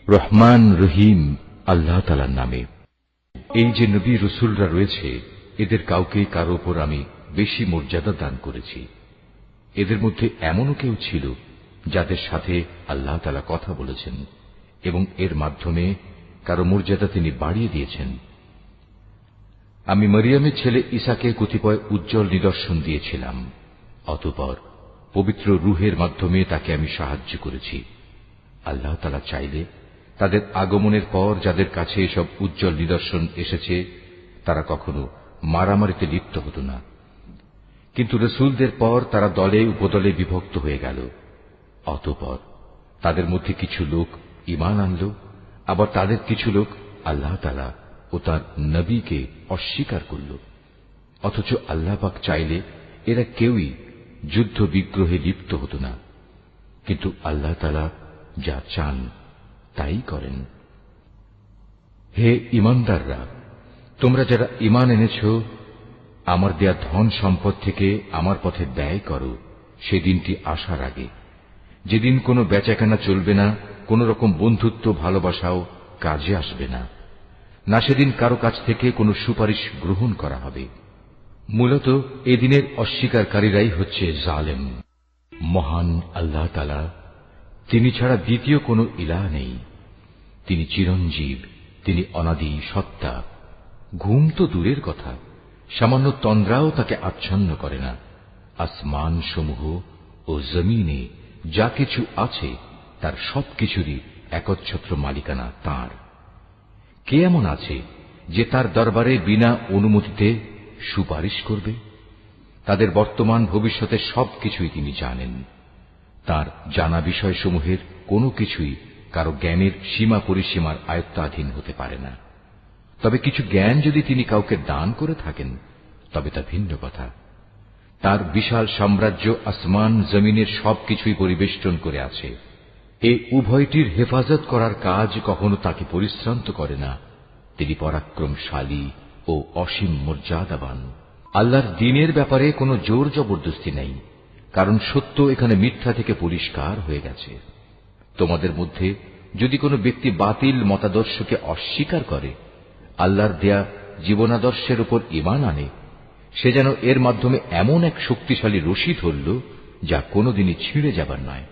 রহমান রহিম আল্লাহ তাআলার নামে। এই যে নবী রাসূলরা রয়েছে, এদের কাউকে কারো উপর আমি বেশি মর্যাদা দান করেছি। এদের মধ্যে এমনও কেউ ছিল যাদের সাথে আল্লাহ তাআলা কথা বলেছেন এবং এর মাধ্যমে কারো মর্যাদা তিনি বাড়িয়ে দিয়েছেন। আমি মরিয়মের ছেলে ঈসাকে কতিপয় উজ্জ্বল নিদর্শন দিয়েছিলাম। অতঃপর পবিত্র রূহের মাধ্যমে তাকে আমি সাহায্য করেছি। আল্লাহ তাআলা চাইলে তাদের আগমনের পর যাদের কাছে এসব উজ্জ্বল নিদর্শন এসেছে তারা কখনো মারামারিতে লিপ্ত হতো না, কিন্তু রাসূলদের পর তারা দলে উপদলে বিভক্ত হয়ে গেল। অতঃপর তাদের মধ্যে কিছু লোক ঈমান আনল, আবার তাদের কিছু লোক আল্লাহ তাআলা ও তাঁর নবীকে অস্বীকার করল। অথচ আল্লাহ পাক চাইলে এরা কেউই যুদ্ধ বিগ্রহে লিপ্ত হতো না, কিন্তু আল্লাহ তাআলা যা চান তাই করেন। হে ঈমানদাররা, তোমরা যারা ঈমান এনেছ, আমার দেয়া ধন সম্পদ থেকে আমার পথে ব্যয় করো সেদিনটি আসার আগে, যেদিন কোনো বেচাকেনা চলবে না, কোন রকম বন্ধুত্ব ভালোবাসাও কাজে আসবে না, না সেদিন কারো কাছ থেকে কোনো সুপারিশ গ্রহণ করা হবে। মূলত এদিনের অস্বীকারীরাই হচ্ছে জালেম। মহান আল্লাহ তাআলা, তিনি ছাড়া দ্বিতীয় কোনো ইলাহ নেই। তিনি চিরঞ্জীব, তিনি অনাদি সত্তা। ঘুম তো দূরের কথা, সামান্য তন্দ্রাও তাকে আচ্ছন্ন করে না। আসমান সমূহ ও জমিনে যা কিছু আছে তার সবকিছুরই একচ্ছত্র মালিকানা তাঁর। কে এমন আছে যে তার দরবারে বিনা অনুমতিতে সুপারিশ করবে? তাদের বর্তমান ভবিষ্যতের সবকিছুই তিনি জানেন। তার জানা বিষয়সমূহের কোনো কিছুই কারো জ্ঞানের সীমা পরিসীমার আয়ত্তাধীন হতে পারে না। তবে কিছু জ্ঞান যদি তিনি কাউকে দান করে থাকেন তবে তা ভিন্ন কথা। তার বিশাল সাম্রাজ্য আসমান জমিনের সবকিছুই পরিবেষ্টন করে আছে। এ উভয়টির হেফাজত করার কাজ কখনো তাকে পরিশ্রান্ত করে না। তিনি পরাক্রমশালী ও অসীম মর্যাদাবান। আল্লাহর দ্বীনের ব্যাপারে কোনো জোর জবরদস্তি নেই, কারণ সত্য এখানে মিথ্যা থেকে পরিষ্কার হয়ে গেছে। তোমাদের মধ্যে যদি কোনো ব্যক্তি বাতিল মতাদর্শকে অস্বীকার করে আল্লাহর দেয়া জীবনাদর্শের উপর ঈমান আনে, সে যেন এর মাধ্যমে এমন এক শক্তিশালী রশি ধরল যা কোনোদিনই ছিঁড়ে যাবার নয়।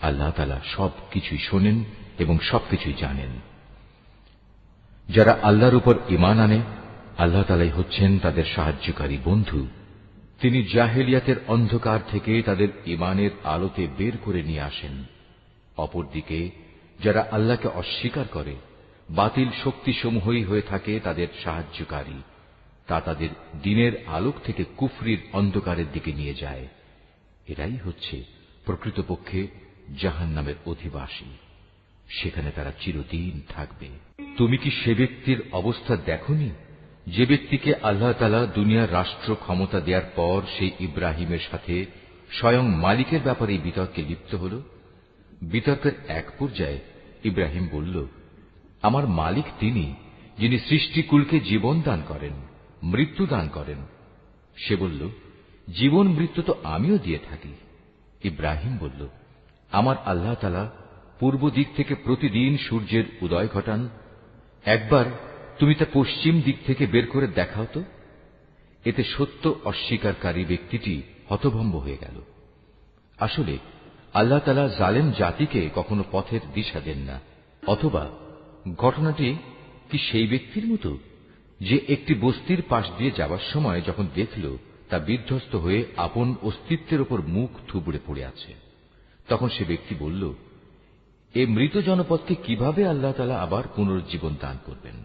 আল্লাহ তাআলা সবকিছুই শোনেন এবং সবকিছুই জানেন। যারা আল্লাহর উপর ঈমান আনে, আল্লাহ তাআলাই হচ্ছেন তাদের সাহায্যকারী বন্ধু। তিনি জাহেলিয়াতের অন্ধকার থেকে তাদের ঈমানের আলোতে বের করে নিয়ে আসেন। অপরদিকে যারা আল্লাহকে অস্বীকার করে, বাতিল শক্তিসমূহই হয়ে থাকে তাদের সাহায্যকারী। তা তাদের দ্বীনের আলোক থেকে কুফরির অন্ধকারের দিকে নিয়ে যায়। এরাই হচ্ছে প্রকৃতপক্ষে জাহান্নামের অধিবাসী। সেখানে তারা চিরদিন থাকবে। তুমি কি সে ব্যক্তির অবস্থা দেখোনি যে ব্যক্তিকে আল্লাহ তাআলা দুনিয়ার রাষ্ট্র ক্ষমতা দেওয়ার পর সেই ইব্রাহিমের সাথে স্বয়ং মালিকের ব্যাপারে বিতর্কে লিপ্ত হল? বিতর্কের এক পর্যায়ে ইব্রাহিম বলল, আমার মালিক তিনি, যিনি সৃষ্টিকুলকে জীবন দান করেন, মৃত্যু দান করেন। সে বলল, জীবন মৃত্যু তো আমিও দিয়ে থাকি। ইব্রাহিম বলল, আমার আল্লাহ তাআলা পূর্ব দিক থেকে প্রতিদিন সূর্যের উদয় ঘটান। একবার তুমি তা পশ্চিম দিক থেকে বের করে দেখাও তো। এতে সত্য অস্বীকারী ব্যক্তিটি হতভম্ব হয়ে গেল। আসলে আল্লাহ তাআলা জালেম জাতিকে কখনো পথের দিশা দেন না। অথবা ঘটনাটি কি সেই ব্যক্তির মতো যে একটি বস্তির পাশ দিয়ে যাবার সময় যখন দেখল তা বিধ্বস্ত হয়ে আপন অস্তিত্বের উপর মুখ থুবড়ে পড়ে আছে, তখন সে ব্যক্তি বলল, এ মৃত জনপদকে কিভাবে আল্লাহ তাআলা আবার পুনরুজ্জীবন দান করবেন?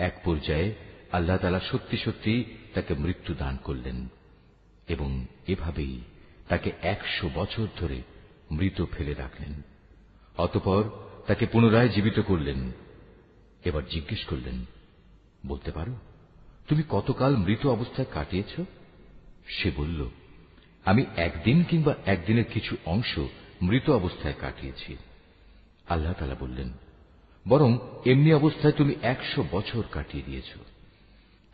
এক পর্যায়ে আল্লাহ তাআলা সত্যি সত্যি তাকে মৃত্যু দান করলেন এবং এভাবেই তাকে 100 বছর ধরে মৃত ফেলে রাখলেন। অতঃপর তাকে পুনরায় জীবিত করলেন। এবার জিজ্ঞেস করলেন, বলতে পারো তুমি কতকাল মৃত অবস্থায় কাটিয়েছ? সে বলল, আমি একদিন কিংবা একদিনের কিছু অংশ মৃত অবস্থায় কাটিয়েছি। আল্লাহ তাআলা বললেন, বরং এমনি অবস্থায় তুমি 100 বছর কাটিয়ে দিয়েছ।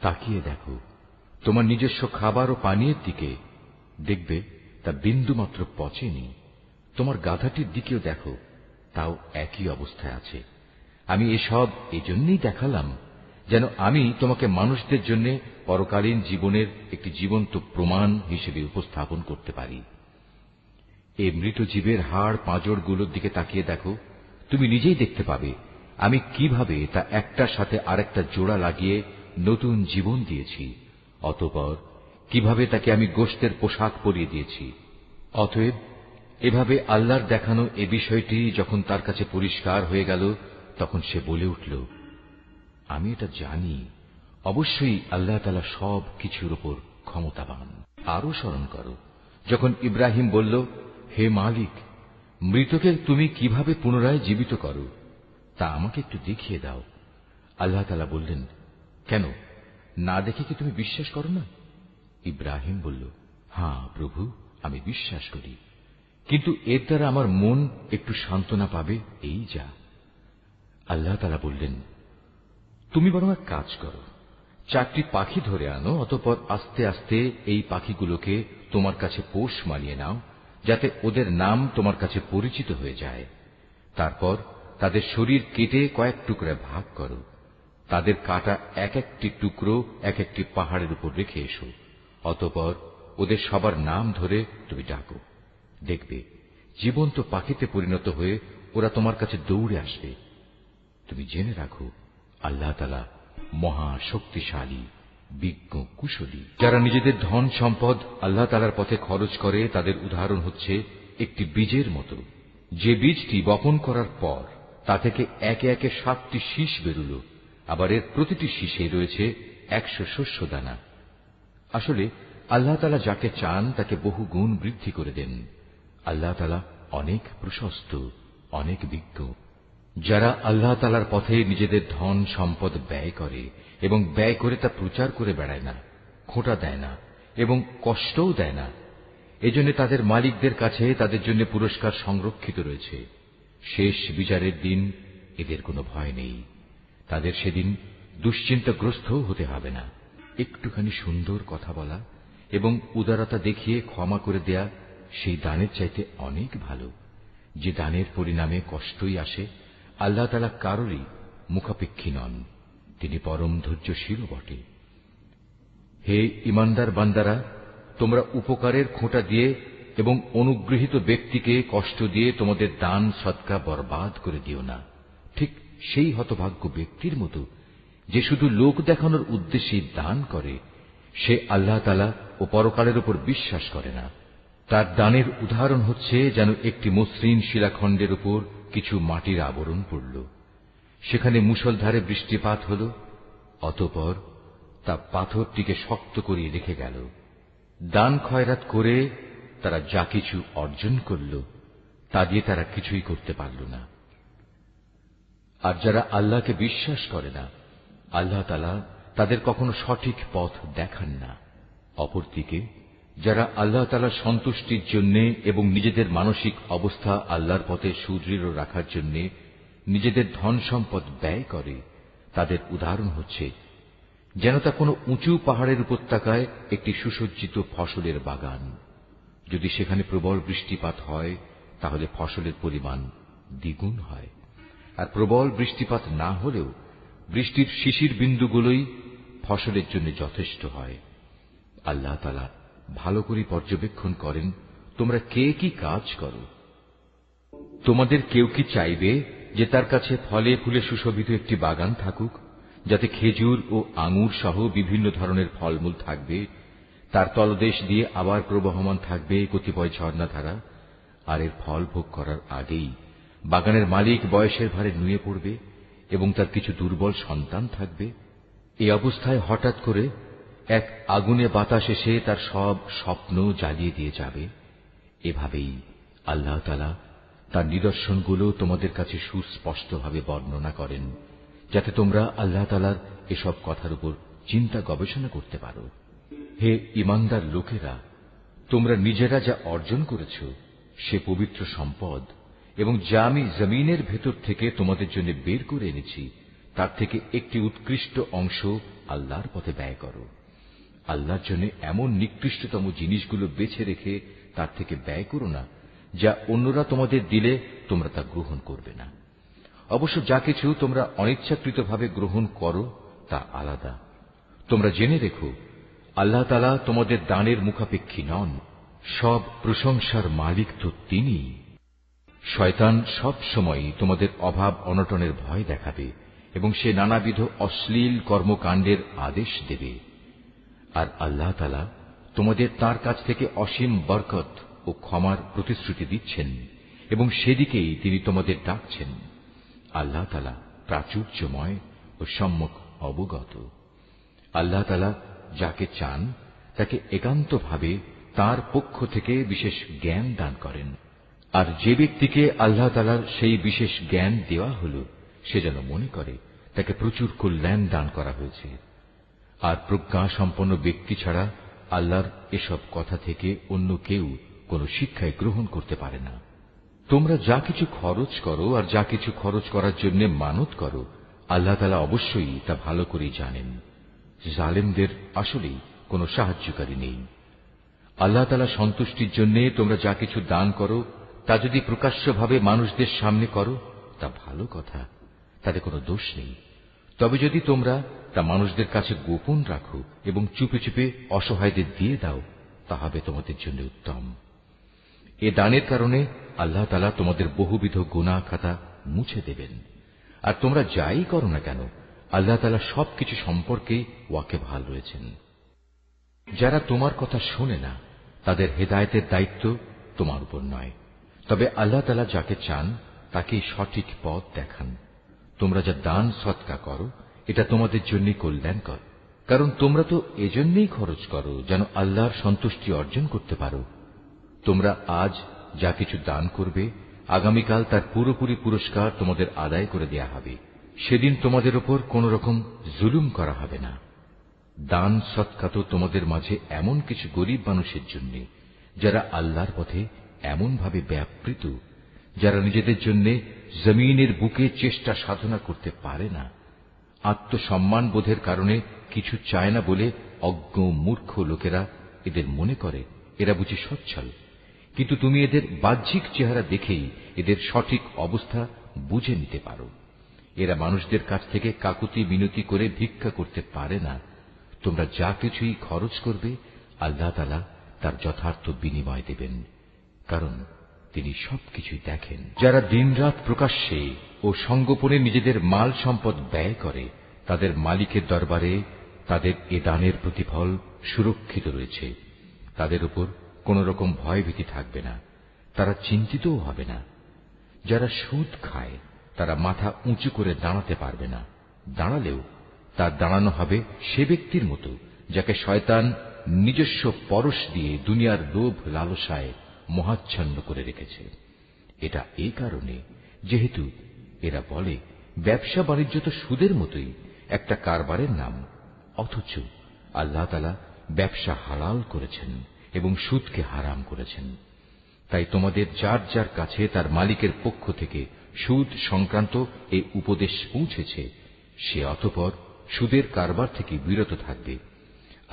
তাকিয়ে দেখো তোমার নিজস্ব খাবার ও পানীয়ের দিকে, দেখবে তা বিন্দুমাত্র পচেনি। তোমার গাধাটির দিকেও দেখো, তাও একই অবস্থায় আছে। আমি এসব এজন্যই দেখালাম যেন আমি তোমাকে মানুষদের জন্য পরকালীন জীবনের একটি জীবন্ত প্রমাণ হিসেবে উপস্থাপন করতে পারি। এই মৃত জীবের হাড় পাঁজরগুলোর দিকে তাকিয়ে দেখো, তুমি নিজেই দেখতে পাবে আমি কিভাবে তা একটার সাথে আরেকটা জোড়া লাগিয়ে নতুন জীবন দিয়েছি। অতঃপর কিভাবে তাকে আমি গোশতের পোশাক পরিয়ে দিয়েছি। অতএব এভাবে আল্লাহর দেখানো এ বিষয়টি যখন তার কাছে পরিষ্কার হয়ে গেল, তখন সে বলে উঠল, আমি এটা জানি, অবশ্যই আল্লাহ তাআলা সব কিছুর উপর ক্ষমতাবান। আরো স্মরণ করো, যখন ইব্রাহিম বলল, হে মালিক, মৃতকে তুমি কিভাবে পুনরায় জীবিত করো, তা আমাকে একটু দেখিয়ে দাও। আল্লাহ তাআলা বললেন, কেন, না দেখে কি তুমি বিশ্বাস করো না? ইব্রাহিম বলল, হ্যাঁ প্রভু, আমি বিশ্বাস করি, কিন্তু এর দ্বারা আমার মন একটু সান্ত্বনা পাবে, এই যা। আল্লাহ তাআলা বললেন, তুমি বরং এক কাজ করো, 4টি পাখি ধরে আনো, অতঃপর আস্তে আস্তে এই পাখিগুলোকে তোমার কাছে পোষ মানিয়ে নাও, যাতে ওদের নাম তোমার কাছে পরিচিত হয়ে যায়। তারপর তাদের শরীর কেটে কয়েক টুকরায় ভাগ করো, তাদের কাটা এক একটি টুকরো এক একটি পাহাড়ের উপর রেখে এসো। অতঃপর ওদের সবার নাম ধরে তুমি ডাকো, দেখবে জীবন্ত পাখিতে পরিণত হয়ে ওরা তোমার কাছে দৌড়ে আসবে। তুমি জেনে রাখো, আল্লাহ তাআলা মহা শক্তিশালী, বিজ্ঞ, কুশলী। যারা নিজেদের ধন সম্পদ আল্লাহ তাআলার পথে খরচ করে, তাদের উদাহরণ হচ্ছে একটি বীজের মতো, যে বীজটি বপন করার পর তা থেকে একে একে 7টি শীষ বেরুল, আবার এর প্রতিটি শীষে রয়েছে 100 শস্য দানা। আসলে আল্লাহ তাআলা যাকে চান তাকে বহু গুণ বৃদ্ধি করে দেন। আল্লাহ তাআলা অনেক প্রশস্ত, অনেক বিজ্ঞ। যারা আল্লাহ তাআলার পথে নিজেদের ধন সম্পদ ব্যয় করে এবং ব্যয় করে তা প্রচার করে বেড়ায় না, খোঁটা দেয় না এবং কষ্টও দেয় না, এজন্য তাদের মালিকদের কাছে তাদের জন্য পুরস্কার সংরক্ষিত রয়েছে। শেষ বিচারের দিন এদের কোনো ভয় নেই, তাদের সেদিন দুশ্চিন্তাগ্রস্ত হতে হবে না। একটুখানি সুন্দর কথা বলা এবং উদারতা দেখিয়ে ক্ষমা করে দেয়া সেই দানের চাইতে অনেক ভালো। যে দানের পরিণামে কষ্টই আসে, আল্লাহ তাআলা কারোরই মুখাপেক্ষী নন, তিনি পরম ধৈর্যশীল বটে। হে ঈমানদার বান্দারা, তোমরা উপকারের খোঁটা দিয়ে এবং অনুগৃহীত ব্যক্তিকে কষ্ট দিয়ে তোমাদের দান সদকা বরবাদ করে দিও না, ঠিক সেই হতভাগ্য ব্যক্তির মতো যে শুধু লোক দেখানোর উদ্দেশ্যে দান করে, সে আল্লাহ তাআলা ও পরকালের উপর বিশ্বাস করে না। তার দানের উদাহরণ হচ্ছে যেন একটি মসৃণ শিলাখণ্ডের উপর কিছু মাটির আবরণ পড়ল, সেখানে মুষলধারে বৃষ্টিপাত হল, অতঃপর তা পাথরটিকে শক্ত করিয়ে রেখে গেল। দান খয়রাত করে তারা যা কিছু অর্জন করল, তা দিয়ে তারা কিছুই করতে পারল না। আর যারা আল্লাহকে বিশ্বাস করে না, আল্লাহ তাআলা তাদের কখনো সঠিক পথ দেখান না। অপরদিকে যারা আল্লাহ তাআলার সন্তুষ্টির জন্য এবং নিজেদের মানসিক অবস্থা আল্লাহর পথে সুদৃঢ় রাখার জন্য নিজেদের ধন সম্পদ ব্যয় করে, তাদের উদাহরণ হচ্ছে যেন তা কোনো উঁচু পাহাড়ের উপত্যকায় একটি সুসজ্জিত ফসলের বাগান। যদি সেখানে প্রবল বৃষ্টিপাত হয়, তাহলে ফসলের পরিমাণ দ্বিগুণ হয়, আর প্রবল বৃষ্টিপাত না হলেও বৃষ্টির শিশির বিন্দুগুলোই ফসলের জন্য যথেষ্ট হয়। আল্লাহ তাআলা ভালো করে পর্যবেক্ষণ করেন তোমরা কে কি কাজ করো। তোমাদের কেউ কি চাইবে যে তার কাছে ফলে ফুলে সুশোভিত একটি বাগান থাকুক, যাতে খেজুর ও আঙুর সহ বিভিন্ন ধরনের ফলমূল থাকবে, তার তলদেশ দিয়ে আবার প্রবহমান থাকবে কতিপয় ঝর্ণাধারা, আর এর ফল ভোগ করার আগেই বাগানের মালিক বয়সের ভারে নুয়ে পড়বে এবং তার কিছু দুর্বল সন্তান থাকবে। এই অবস্থায় হঠাৎ করে এক আগুনে বাতাস এসে তার সব স্বপ্ন জ্বালিয়ে দিয়ে যাবে। এভাবেই আল্লাহ তাআলা তার নিদর্শনগুলো তোমাদের কাছে সুস্পষ্টভাবে বর্ণনা করেন, যাতে তোমরা আল্লাহ তাআলার এসব কথার উপর চিন্তা গবেষণা করতে পারো। হে ঈমানদার লোকেরা, তোমরা নিজেরা যা অর্জন করেছ সে পবিত্র সম্পদ এবং যা আমি জমিনের ভেতর থেকে তোমাদের জন্য বের করে এনেছি, তার থেকে একটি উৎকৃষ্ট অংশ আল্লাহর পথে ব্যয় করো। আল্লাহর জন্য এমন নিকৃষ্টতম জিনিসগুলো বেছে রেখে তার থেকে ব্যয় করো না, যা অন্যরা তোমাদের দিলে তোমরা তা গ্রহণ করবে না। অবশ্য যা কিছু তোমরা অনিচ্ছাকৃতভাবে গ্রহণ করো তা আলাদা। তোমরা জেনে রেখো, আল্লাহ তাআলা তোমাদের দানের মুখাপেক্ষী নন। সব প্রশংসার মালিক তো তিনিই। শয়তান সব সময় তোমাদের অভাব অনটনের ভয় দেখাবে এবং সে নানাবিধ অশ্লীল কর্মকাণ্ডের আদেশ দেবে। আর আল্লাহ তাআলা তোমাদের তার কাছ থেকে অসীম বরকত ও ক্ষমার প্রতিশ্রুতি দিচ্ছেন এবং সেদিকেই তিনি তোমাদের ডাকছেন। আল্লাহ তাআলা প্রাচুর্যময় ও সম্যক অবগত। আল্লাহ তাআলা যাকে চান তাকে একান্তভাবে তার পক্ষ থেকে বিশেষ জ্ঞান দান করেন। আর যে ব্যক্তিকে আল্লাহ তাআলার সেই বিশেষ জ্ঞান দেওয়া হল, সে যেন মনে করে তাকে প্রচুর কল্যাণ দান করা হয়েছে। আর প্রজ্ঞা সম্পন্ন ব্যক্তি ছাড়া আল্লাহর এসব কথা থেকে অন্য কেউ কোনো শিক্ষায় গ্রহণ করতে পারে না। তোমরা যা কিছু খরচ করো আর যা কিছু খরচ করার জন্য মানত করো, আল্লাহ তাআলা অবশ্যই তা ভালো করেই জানেন। জালেমদের আসলেই কোনো সাহায্যকারী নেই। আল্লাহ তাআলা সন্তুষ্টির জন্য তোমরা যা কিছু দান করো তা যদি প্রকাশ্যভাবে মানুষদের সামনে করো তা ভালো কথা, তাতে কোনো দোষ নেই। তবে যদি তোমরা তা মানুষদের কাছে গোপন রাখো এবং চুপে চুপে অসহায়দের দিয়ে দাও, তা হবে তোমাদের জন্য উত্তম। এ দানের কারণে আল্লাহ তাআলা তোমাদের বহুবিধ গুনাহ খাতা মুছে দেবেন। আর তোমরা যাই করো না কেন, আল্লাহ তাআলা সবকিছু সম্পর্কে ওয়াকিবহাল রয়েছেন। যারা তোমার কথা শোনে না, তাদের হেদায়েতের দায়িত্ব তোমার উপর নয়, তবে আল্লাহ তাআলা যাকে চান তাকেই সঠিক পথ দেখান। তোমরা যা দান সদকা করো, এটা তোমাদের জন্য কল্যাণকর, কারণ তোমরা তো এজন্যই খরচ করো যেন আল্লাহর সন্তুষ্টি অর্জন করতে পারো। তোমরা আজ যা কিছু দান করবে, আগামীকাল তার পুরোপুরি পুরস্কার তোমাদের আদায় করে দেয়া হবে। সেদিন তোমাদের উপর কোন রকম জুলুম করা হবে না। দান সদকা তো তোমাদের মাঝে এমন কিছু গরিব মানুষের জন্য, যারা আল্লাহর পথে এমন ভাবে ব্যাপৃত, যারা নিজেদের জন্য জমিনের বুকে চেষ্টা সাধনা করতে পারে না। আত্মসম্মান বোধের কারণে কিছু চায় না বলে অজ্ঞ মূর্খ লোকেরা এদের মনে করে এরা বুঝি সচ্ছল, কিন্তু তুমি এদের বাহ্যিক চেহারা দেখেই এদের সঠিক অবস্থা বুঝে নিতে পারো। এরা মানুষদের কাছ থেকে কাকুতি মিনতি করে ভিক্ষা করতে পারে না। তোমরা যা কিছুই খরচ করবে, আল্লাহ তাআলা তার যথার্থ বিনিময় দেবেন, কারণ তিনি সবকিছুই দেখেন। যারা দিনরাত প্রকাশ্যে ও সঙ্গোপনে নিজেদের মাল সম্পদ ব্যয় করে, তাদের মালিকের দরবারে তাদের এ দানের প্রতিফল সুরক্ষিত রয়েছে। তাদের উপর কোন রকম ভয়ভীতি থাকবে না, তারা চিন্তিতও হবে না। যারা সুদ খায় তারা মাথা উঁচু করে দাঁড়াতে পারবে না, দাঁড়ালেও তার দাঁড়ানো হবে সে ব্যক্তির মতো যাকে শয়তান নিজস্ব পরশ দিয়ে দুনিয়ার লোভ লালসায় মোহাচ্ছন্ন করে রেখেছে। এটা এই কারণে যেহেতু এরা বলে ব্যবসা বাণিজ্য তো সুদের মতোই একটা কারবারের নাম, অথচ আল্লাহ তাআলা ব্যবসা হালাল করেছেন এবং সুদকে হারাম করেছেন। তাই তোমাদের যার যার কাছে তার মালিকের পক্ষ থেকে সুদ সংক্রান্ত এই উপদেশ পৌঁছেছে, সে অতঃপর সুদের কারবার থেকে বিরত থাকবে।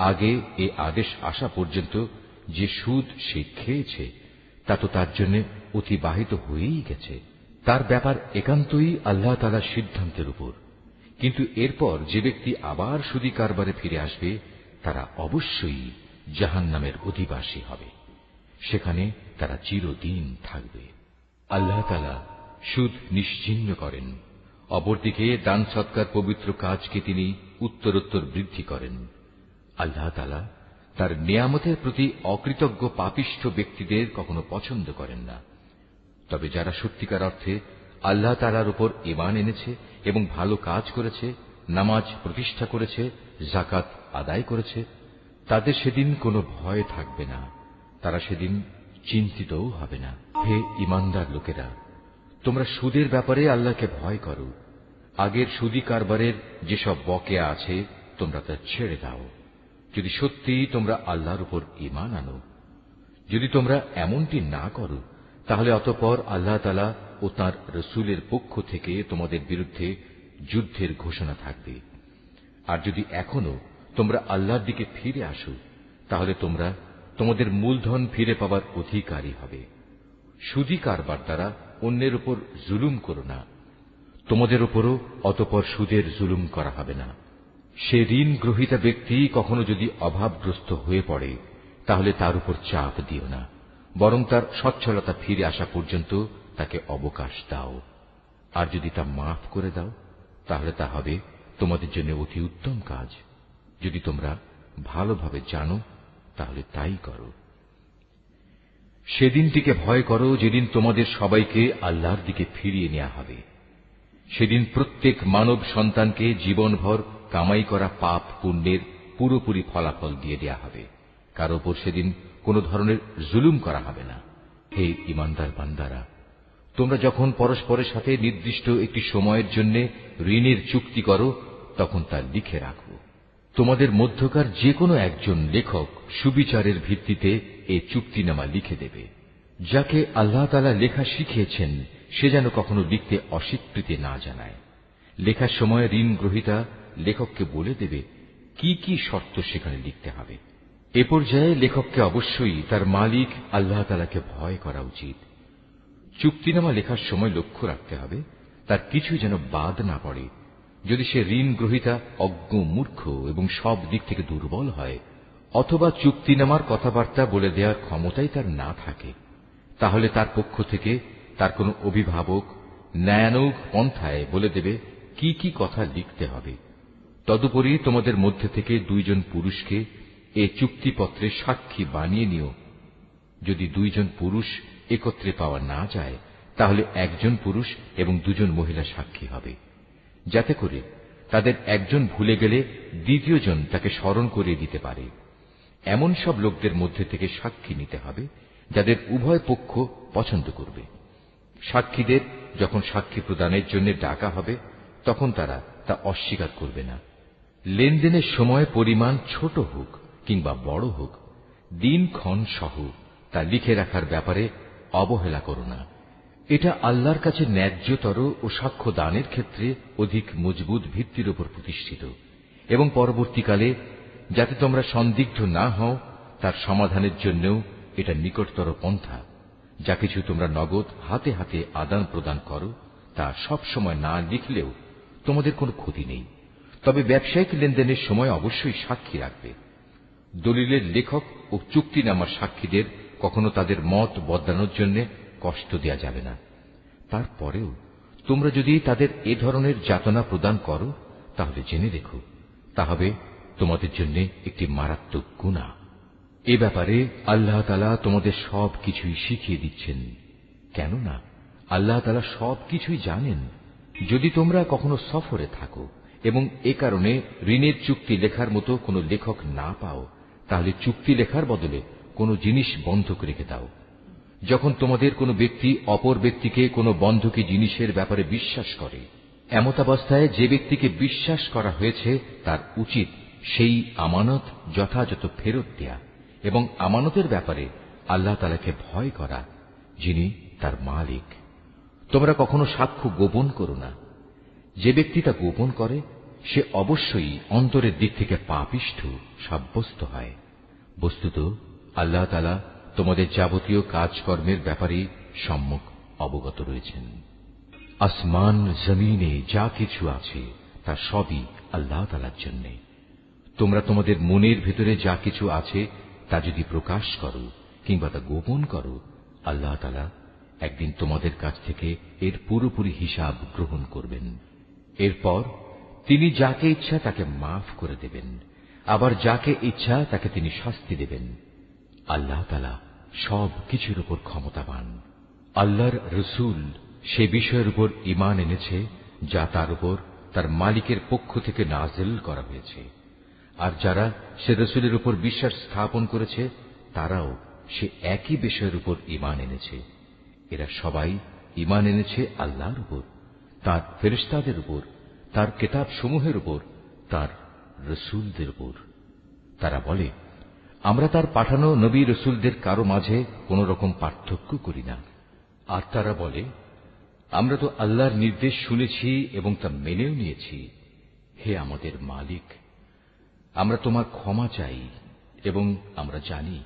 আগে এ আদেশ আসা পর্যন্ত যে সুদ সে খেয়েছে তা তো তার জন্য অতিবাহিত হয়েই গেছে। তার ব্যাপার একান্তই আল্লাহ তাআলার সিদ্ধান্তের উপর। কিন্তু এরপর যে ব্যক্তি আবার সুদী কারবারে ফিরে আসবে, তারা অবশ্যই জাহান্নামের অধিবাসী হবে, সেখানে তারা চিরদিন থাকবে। আল্লাহ তাআলা সুদ নিশ্চিহ্ন করেন, অপরদিকে দান সৎকার পবিত্র কাজকে তিনি উত্তরোত্তর বৃদ্ধি করেন। আল্লাহ তাআলা তার নিয়ামতের প্রতি অকৃতজ্ঞ পাপিষ্ঠ ব্যক্তিদের কখনো পছন্দ করেন না। তবে যারা সত্যিকার অর্থে আল্লাহ তাআলার উপর ঈমান এনেছে এবং ভালো কাজ করেছে, নামাজ প্রতিষ্ঠা করেছে, যাকাত আদায় করেছে, তাদের সেদিন কোনো ভয় থাকবে না, তারা সেদিন চিন্তিতও হবে না। হে ঈমানদার লোকেরা, তোমরা সুদের ব্যাপারে আল্লাহকে ভয় করো। আগের সুদী কারবারের যেসব বকেয়া আছে তোমরা তা ছেড়ে দাও, যদি সত্যিই তোমরা আল্লাহর উপর ঈমান আনো। যদি তোমরা এমনটি না করো, তাহলে অতঃপর আল্লাহ তাআলা ও তাঁর রাসূলের পক্ষ থেকে তোমাদের বিরুদ্ধে যুদ্ধের ঘোষণা থাকবে। আর যদি এখনো তোমরা আল্লাহর দিকে ফিরে আসো, তাহলে তোমরা তোমাদের মূলধন ফিরে পাবার অধিকারী হবে। সুদী কারবার দ্বারা অন্যের উপর জুলুম করো না, তোমাদের উপরও অতঃপর সুদের জুলুম করা হবে না। সে ঋণ গ্রহীতা ব্যক্তি কখনো যদি অভাবগ্রস্ত হয়ে পড়ে, তাহলে তার উপর চাপ দিও না, বরং তার সচ্ছলতা ফিরে আসা পর্যন্ত তাকে অবকাশ দাও। আর যদি তা মাফ করে দাও, তাহলে তা হবে তোমাদের জন্য অতি উত্তম কাজ। যদি তোমরা ভালোভাবে জানো, তাহলে তাই করো। সেদিনটিকে ভয় করো যেদিন তোমাদের সবাইকে আল্লাহর দিকে ফিরিয়ে নেওয়া হবে। সেদিন প্রত্যেক মানব সন্তানকে জীবনভর কামাই করা পাপ পুণ্যের পুরোপুরি ফলাফল দিয়ে দেয়া হবে। কারো উপর সেদিন কোন ধরনের জুলুম করা হবে না। হে ঈমানদার বান্দারা, তোমরা যখন পরস্পরের সাথে নির্দিষ্ট একটি সময়ের জন্য ঋণের চুক্তি করো, তখন তা লিখে রাখো। তোমাদের মধ্যকার যে কোনো একজন লেখক সুবিচারের ভিত্তিতে এ চুক্তিনামা লিখে দেবে। যাকে আল্লাহ তাআলা লেখা শিখিয়েছেন, সে যেন কখনো লিখতে অস্বীকৃতি না জানায়। লেখার সময় ঋণ গ্রহীতা লেখককে বলে দেবে কি কি শর্ত সেখানে লিখতে হবে। এ পর্যায়ে লেখককে অবশ্যই তার মালিক আল্লাহ তাআলাকে ভয় করা উচিত। চুক্তিনামা লেখার সময় লক্ষ্য রাখতে হবে তার কিছু যেন বাদ না পড়ে। যদি সে ঋণ গ্রহীতা অজ্ঞ, মূর্খ এবং সব দিক থেকে দুর্বল হয়, অথবা চুক্তিনামার কথাবার্তা বলে দেওয়ার ক্ষমতাই তার না থাকে, তাহলে তার পক্ষ থেকে তার কোনো অভিভাবক ন্যায়ানুগ পন্থায় বলে দেবে কি কি কথা লিখতে হবে। তদুপরি তোমাদের মধ্যে থেকে দুইজন পুরুষকে এ চুক্তিপত্রে সাক্ষী বানিয়ে নিও। যদি দুইজন পুরুষ একত্রে পাওয়া না যায়, তাহলে একজন পুরুষ এবং দুজন মহিলা সাক্ষী হবে, যাতে করে তাদের একজন ভুলে গেলে দ্বিতীয়জন তাকে স্মরণ করিয়ে দিতে পারে। এমন সব লোকদের মধ্যে থেকে সাক্ষী নিতে হবে যাদের উভয় পক্ষ পছন্দ করবে। সাক্ষীদের যখন সাক্ষী প্রদানের জন্য ডাকা হবে, তখন তারা তা অস্বীকার করবে না। লেনদেনের সময় পরিমাণ ছোট হোক কিংবা বড় হোক, দিনক্ষণ সহ তা লিখে রাখার ব্যাপারে অবহেলা করো না। এটা আল্লাহর কাছে ন্যায্যতর ও সাক্ষ্য দানের ক্ষেত্রে অধিক মজবুত ভিত্তির উপর প্রতিষ্ঠিত, এবং পরবর্তীকালে যাতে তোমরা সন্দিগ্ধ না হও, তার সমাধানের জন্যও এটা নিকটতর পন্থা। যা কিছু তোমরা নগদ হাতে হাতে আদান প্রদান করো, তা সব সময় না লিখলেও তোমাদের কোনো ক্ষতি নেই। তবে ব্যবসায়িক লেনদেনের সময় অবশ্যই সাক্ষী রাখবে। দলিলের লেখক ও চুক্তিনামার সাক্ষীদের কখনো তাদের মত বদলানোর জন্য কষ্ট দেয়া যাবে না। তারপরেও তোমরা যদি তাদের এ ধরনের যাতনা প্রদান করো, তাহলে জেনে রেখো তা হবে তোমাদের জন্য একটি মারাত্মক গুনাহ। এ ব্যাপারে আল্লাহ তাআলা তোমাদের সব কিছুই শিখিয়ে দিচ্ছেন, কেননা আল্লাহ তাআলা সব কিছুই জানেন। যদি তোমরা কখনো সফরে থাকো এবং এ কারণে ঋণের চুক্তি লেখার মতো কোনো লেখক না পাও, তাহলে চুক্তি লেখার বদলে কোনো জিনিস বন্ধক রেখে দাও। যখন তোমাদের কোনো ব্যক্তি অপর ব্যক্তিকে কোনো বন্ধকি জিনিসের ব্যাপারে বিশ্বাস করে, এমতাবস্থায় যে ব্যক্তিকে বিশ্বাস করা হয়েছে তার উচিত সেই আমানত যথাযথ ফেরত দেয়া এবং আমানতের ব্যাপারে আল্লাহ তাআলাকে ভয় করা, যিনি তার মালিক। তোমরা কখনো সাক্ষ্য গোপন করো না। যে ব্যক্তি তা গোপন করে, সে অবশ্যই অন্তরের দিক থেকে পাপিষ্ঠ সাব্যস্ত হয়। বস্তুত আল্লাহ তাআলা তোমাদের যাবতীয় কাজকর্মের ব্যাপারে সম্যক অবগত রয়েছেন। আসমান জমিনে যা কিছু আছে তা সবই আল্লাহ তাআলার জন্য। তোমরা তোমাদের মনের ভেতরে যা কিছু আছে তা যদি প্রকাশ করো কিংবা তা গোপন করো, আল্লাহ তাআলা একদিন তোমাদের কাছ থেকে এর পুরোপুরি হিসাব গ্রহণ করবেন। এরপর তিনি যাকে ইচ্ছা তাকে মাফ করে দেবেন, আবার যাকে ইচ্ছা তাকে তিনি শাস্তি দেবেন। আল্লাহ তাআলা সব কিছুর উপর ক্ষমতাবান। আল্লাহর রসূল সে বিষয়ের উপর ঈমান এনেছে যা তার উপর তার মালিকের পক্ষ থেকে নাযিল করা হয়েছে, আর যারা সে রসূলের উপর বিশ্বাস স্থাপন করেছে তারাও সে একই বিষয়ের উপর ঈমান এনেছে। এরা সবাই ঈমান এনেছে আল্লাহর উপর, তার ফেরেশতাদের উপর, তার কিতাব সমূহের উপর, তার রসূলদের উপর। তারা বলে, আমরা তার পাঠানো নবী রসূলদের কারো মাঝে কোন রকম পার্থক্য করি না। আর তারা বলে, আমরা তো আল্লাহর নির্দেশ শুনেছি এবং তা মেনেও নিয়েছি। হে আমাদের মালিক, আমরা তোমার ক্ষমা চাই এবং আমরা জানি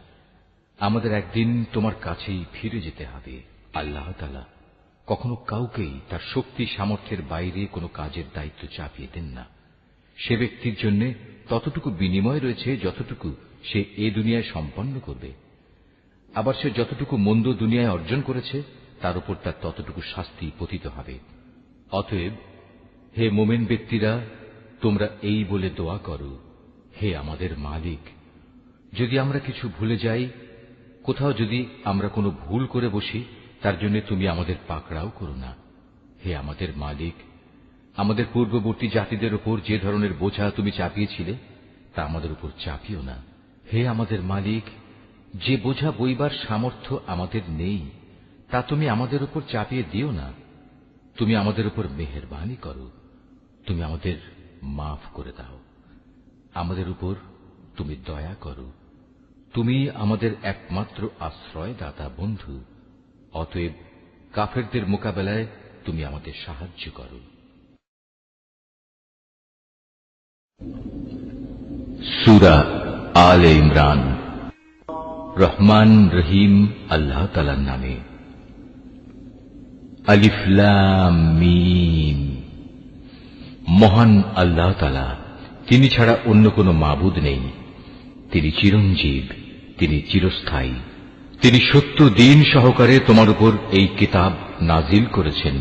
আমাদের একদিন তোমার কাছেই ফিরে যেতে হবে। আল্লাহ তাআলা কখনো কাউকেই তার শক্তি সামর্থ্যের বাইরে কোনো কাজের দায়িত্ব চাপিয়ে দেন না। সে ব্যক্তির জন্য ততটুকু বিনিময় রয়েছে যতটুকু সে এ দুনিয়ায় সম্পন্ন করবে। আবার সে যতটুকু মন্দ দুনিয়ায় অর্জন করেছে তার উপর তার ততটুকু শাস্তি পতিত হবে। অতএব হে মোমেন ব্যক্তিরা, তোমরা এই বলে দোয়া করো, হে আমাদের মালিক, যদি আমরা কিছু ভুলে যাই, কোথাও যদি আমরা কোনো ভুল করে বসি, তার জন্য তুমি আমাদের পাকড়াও করো না। হে আমাদের মালিক, আমাদের পূর্ববর্তী জাতিদের উপর যে ধরনের বোঝা তুমি চাপিয়েছিলে তা আমাদের উপর চাপিও না। হে আমাদের মালিক, যে বোঝা বইবার সামর্থ্য আমাদের নেই তা তুমি আমাদের উপর চাপিয়ে দিও না। তুমি আমাদের উপর মেহেরবানি করো, তুমি আমাদের মাফ করে দাও, আমাদের উপর তুমি দয়া করো। তুমি আমাদের একমাত্র আশ্রয়দাতা বন্ধু। অতএব কাফেরদের মোকাবেলায় তুমি আমাদের সাহায্য করো। সূরা আলে ইমরান। রহমান রহিম আল্লাহ তাআলার নামে। আলিফ লাম মিম। মহান আল্লাহ তাআলা, তিনি ছাড়া অন্য কোনো মাবুদ নেই। তিনি চিরঞ্জীব, তিনি চিরস্থায়ী। তিনি সত্য দিন সহকারে তোমার উপর এই কিতাব নাজিল করেছেন,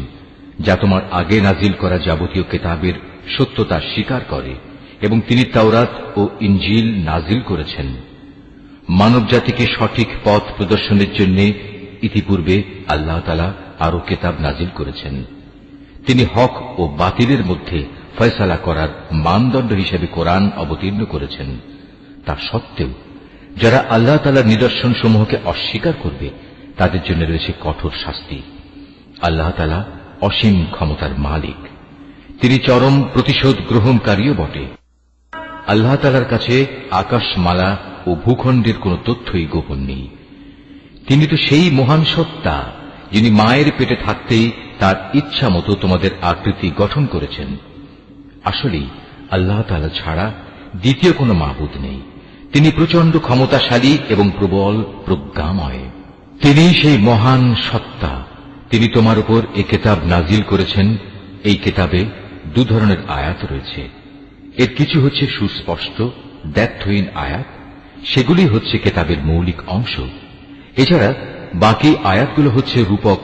যা তোমার আগে নাজিল করা যাবতীয় কিতাবের সত্যতা স্বীকার করে, এবং তিনি তাওরাত ও ইনজিল নাজিল করেছেন। মানব জাতিকে সঠিক পথ প্রদর্শনের জন্য ইতিপূর্বে আল্লাহ তাআলা আরো কিতাব নাজিল করেছেন। তিনি হক ও বাতিলের মধ্যে ফয়সালা করার মানদণ্ড হিসেবে কোরআন অবতীর্ণ করেছেন। তা সত্ত্বেও যারা আল্লাহ তাআলার নিদর্শন সমূহকে অস্বীকার করবে তাদের জন্য রয়েছে কঠোর শাস্তি। আল্লাহ তাআলা অসীম ক্ষমতার মালিক, তিনি চরম প্রতিশোধ গ্রহণকারীও বটে। আল্লাহ তাআলার কাছে আকাশমালা ও ভূখণ্ডের কোন তথ্যই গোপন নেই। তিনি তো সেই মহান সত্তা যিনি মায়ের পেটে থাকতেই তার ইচ্ছা মতো তোমাদের আকৃতি গঠন করেছেন। আসলেই আল্লাহ তাআলা ছাড়া দ্বিতীয় কোনো মাবুদ নেই। তিনি প্রচন্ড ক্ষমতাশালী এবং প্রবল প্রজ্ঞাময়। তিনি সেই মহান সত্তা। তিনি তোমার উপর এই কিতাব নাজিল করেছেন। এই কিতাবে দু ধরনের আয়াত রয়েছে। এর কিছু হচ্ছে সুস্পষ্ট দ্ব্যর্থহীন আয়াত, সেগুলি হচ্ছে কিতাবের মৌলিক অংশ। এছাড়া বাকি আয়াতগুলো হচ্ছে রূপক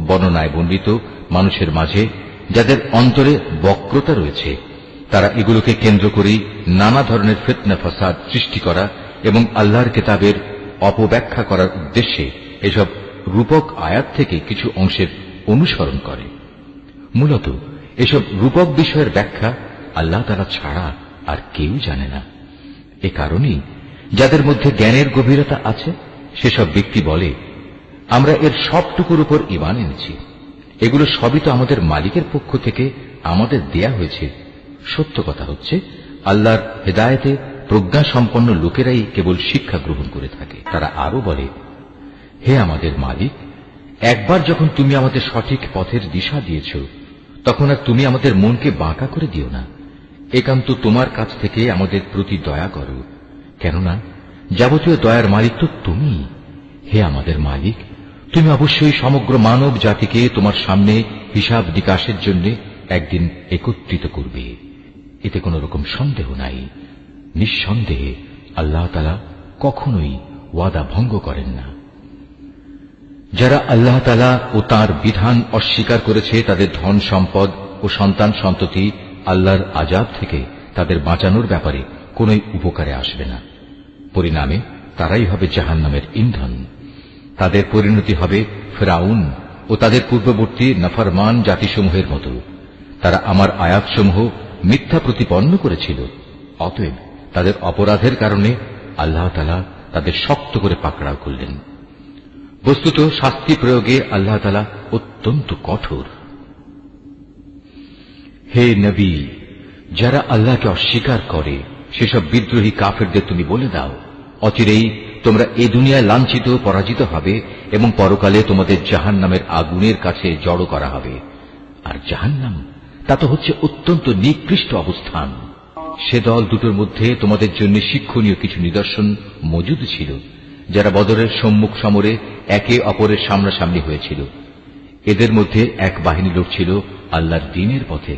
বর্ণনায় বর্ণিত মানুষের মাঝে যাদের অন্তরে বক্রতা রয়েছে। তারা এগুলোকে কেন্দ্র করেই নানা ধরনের ফিতনা ফাসাদ সৃষ্টি করা এবং আল্লাহর কিতাবের অপব্যাখ্যা করার উদ্দেশ্যে এসব রূপক আয়াত থেকে কিছু অংশের অনুসরণ করে। মূলত এসব রূপক বিষয়ের ব্যাখ্যা আল্লাহ তাআলা ছাড়া আর কেউ জানে না। এ কারণেই যাদের মধ্যে জ্ঞানের গভীরতা আছে সেসব ব্যক্তি বলে, আমরা এর সবটুকুর উপর ঈমান এনেছি। এগুলো সবই তো আমাদের মালিকের পক্ষ থেকে আমাদের দেয়া হয়েছে। সত্য কথা হচ্ছে, আল্লাহর হেদায়েতে প্রজ্ঞা সম্পন্ন লোকেরাই কেবল শিক্ষা গ্রহণ করে থাকে। তারা আরো বলে, হে আমাদের মালিক, একবার যখন তুমি আমাদের সঠিক পথের দিশা দিয়েছ, তখন আর তুমি আমাদের মনকে বাঁকা করে দিও না। একান্ত তোমার কাছ থেকে আমাদের প্রতি দয়া করো, কেননা যাবতীয় দয়ার মালিক তো তুমি। হে আমাদের মালিক, তুমি অবশ্যই সমগ্র মানব জাতিকে তোমার সামনে হিসাব নিকাশের জন্য একদিন একত্রিত করবে। এতে কোন রকম সন্দেহ নাই। নিঃসন্দেহে আল্লাহ তাআলা কখনোই ওয়াদা ভঙ্গ করেন না। যারা আল্লাহ তাআলা ও তাঁর বিধান অস্বীকার করেছে তাদের ধন সম্পদ ও সন্তান সন্ততি আল্লাহর আযাব থেকে তাদের বাঁচানোর ব্যাপারে কোনই উপকারে আসবে না। পরিণামে তারাই হবে জাহান্নামের ইন্ধন। তাদের পরিণতি হবে ফিরআউন ও তাদের পূর্ববর্তী নাফরমান জাতিসমূহের মতো। তারা আমার আয়াতসমূহ মিথ্যা প্রতিপন্ন করেছিল। অতএব তাদের অপরাধের কারণে আল্লাহ তাআলা তাদের শক্ত করে পাকড়াও করলেন। বস্তুত শাস্তি প্রয়োগে আল্লাহ তাআলা অত্যন্ত কঠোর। হে নবী, যারা আল্লাহকে অস্বীকার করে সেসব বিদ্রোহী কাফেরদের তুমি বলে দাও, অচিরেই তোমরা এ দুনিয়ায় লাঞ্ছিত পরাজিত হবে এবং পরকালে তোমাদের জাহান্নামের আগুনের কাছে জড়ো করা হবে। আর জাহান্নাম তা তো হচ্ছে অত্যন্ত নিকৃষ্ট অবস্থান। সে দল দুটোর মধ্যে তোমাদের জন্য শিক্ষণীয় কিছু নিদর্শন মজুদ ছিল, যারা বদরের সম্মুখ সমরে একে অপরের সামনাসামনি হয়েছিল। এদের মধ্যে এক বাহিনী লোক ছিল আল্লাহর দ্বীনের পথে,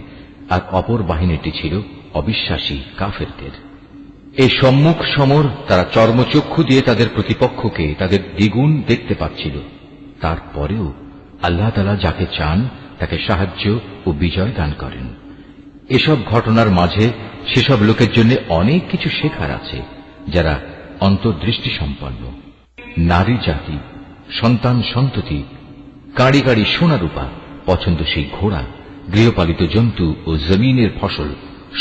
আর অপর বাহিনীটি ছিল অবিশ্বাসী কাফেরদের। এই সম্মুখ সমর তারা চর্মচক্ষু দিয়ে তাদের প্রতিপক্ষকে তাদের দ্বিগুণ দেখতে পাচ্ছিল। তারপরেও আল্লাহ তাআলা যাকে চান তাকে সাহায্য ও বিজয় দান করেন। এসব ঘটনার মাঝে সেসব লোকের জন্য অনেক কিছু শেখার আছে যারা অন্তর্দৃষ্টি সম্পন্ন। নারী জাতি, সন্তান সন্ততি, গাড়ি গাড়ি সোনারূপা, পছন্দসই ঘোড়া, গৃহপালিত জন্তু ও জমিনের ফসল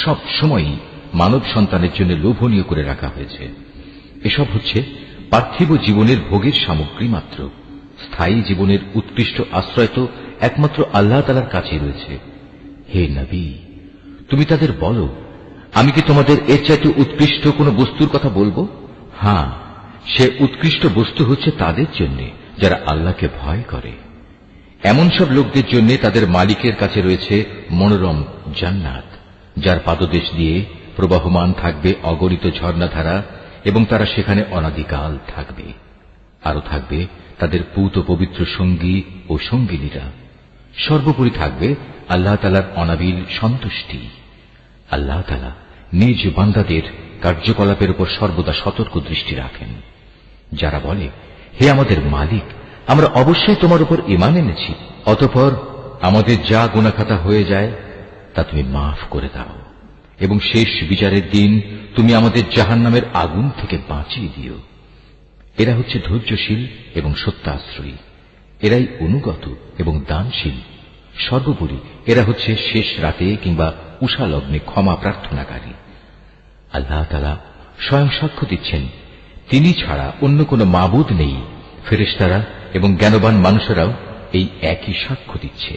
সব সময়ই মানব সন্তানের জন্য লোভনীয় করে রাখা হয়েছে। এসব হচ্ছে পার্থিব জীবনের ভোগের সামগ্রী মাত্র। স্থায়ী জীবনের উৎকৃষ্ট আশ্রয় তো একমাত্র আল্লাহ তাআলার কাছে রয়েছে। হে নবী, তুমি তাদের বলো, আমি কি তোমাদের এর চাইতে উৎকৃষ্ট কোন বস্তুর কথা বলবো? হ্যাঁ, সে উৎকৃষ্ট বস্তু হচ্ছে তাদের জন্য যারা আল্লাহকে ভয় করে। এমন সব লোকদের জন্য তাদের মালিকের কাছে রয়েছে মনোরম জান্নাত, যার পাদদেশ দিয়ে প্রবাহমান থাকবে অগণিত ঝর্ণাধারা, এবং তারা সেখানে অনাদিকাল থাকবে। আরো থাকবে তাদের পূত পবিত্র সঙ্গী ও সঙ্গিনীরা। সর্বোপরি থাকবে আল্লাহ তাআলার অনাবিল সন্তুষ্টি। আল্লাহ তাআলা নিজ বান্দাদের কার্যকলাপের উপর সর্বদা সতর্ক দৃষ্টি রাখেন। যারা বলে, হে আমাদের মালিক, আমরা অবশ্যই তোমার উপর ঈমান এনেছি, অতঃপর আমাদের যা গুনাহখাতা হয়ে যায় তা তুমি মাফ করে দাও, এবং শেষ বিচারের দিন তুমি আমাদের জাহান্নামের আগুন থেকে বাঁচিয়ে দিও। এরা হচ্ছে ধৈর্যশীল এবং সত্যাশ্রয়ী। এরাই অনুগত এবং দানশীল। সর্বোপরি এরা হচ্ছে শেষ রাতে কিংবা উষা লগ্নে ক্ষমা প্রার্থনাকারী। আল্লাহ তাআলা স্বয়ং সাক্ষ্য দিচ্ছেন, তিনি ছাড়া অন্য কোন মাবুদ নেই। ফেরেশতারা এবং জ্ঞানবান মানুষেরাও এই একই সাক্ষ্য দিচ্ছে।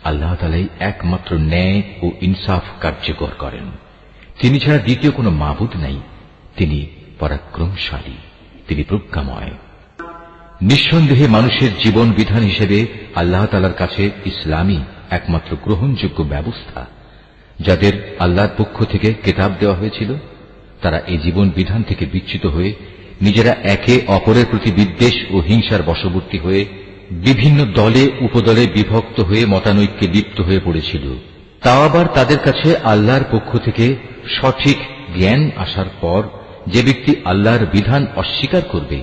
আল্লাহ তাআলাই একমাত্র ন্যায় ও ইনসাফ কার্যকর করেন। তিনি ছাড়া দ্বিতীয় কোন মাবুদ নাই। তিনি পরাক্রমশালী, তিনি প্রজ্ঞাময়। নিঃসন্দেহে মানুষের জীবন বিধান হিসেবে আল্লাহ তাআলার কাছে ইসলামই একমাত্র গ্রহণযোগ্য ব্যবস্থা। যাদের আল্লাহর পক্ষ থেকে কিতাব দেওয়া হয়েছিল, তারা এই জীবন বিধান থেকে বিচ্যুত হয়ে নিজেরা একে অপরের প্রতি বিদ্বেষ ও হিংসার বশবর্তী হয়ে বিভিন্ন দলে উপদলে বিভক্ত হয়ে মতানৈক্যে লিপ্ত হয়ে পড়েছিল। তাও আবার তাদের কাছে আল্লাহর পক্ষ থেকে সঠিক জ্ঞান আসার পর যে ব্যক্তি আল্লাহর বিধান অস্বীকার করবে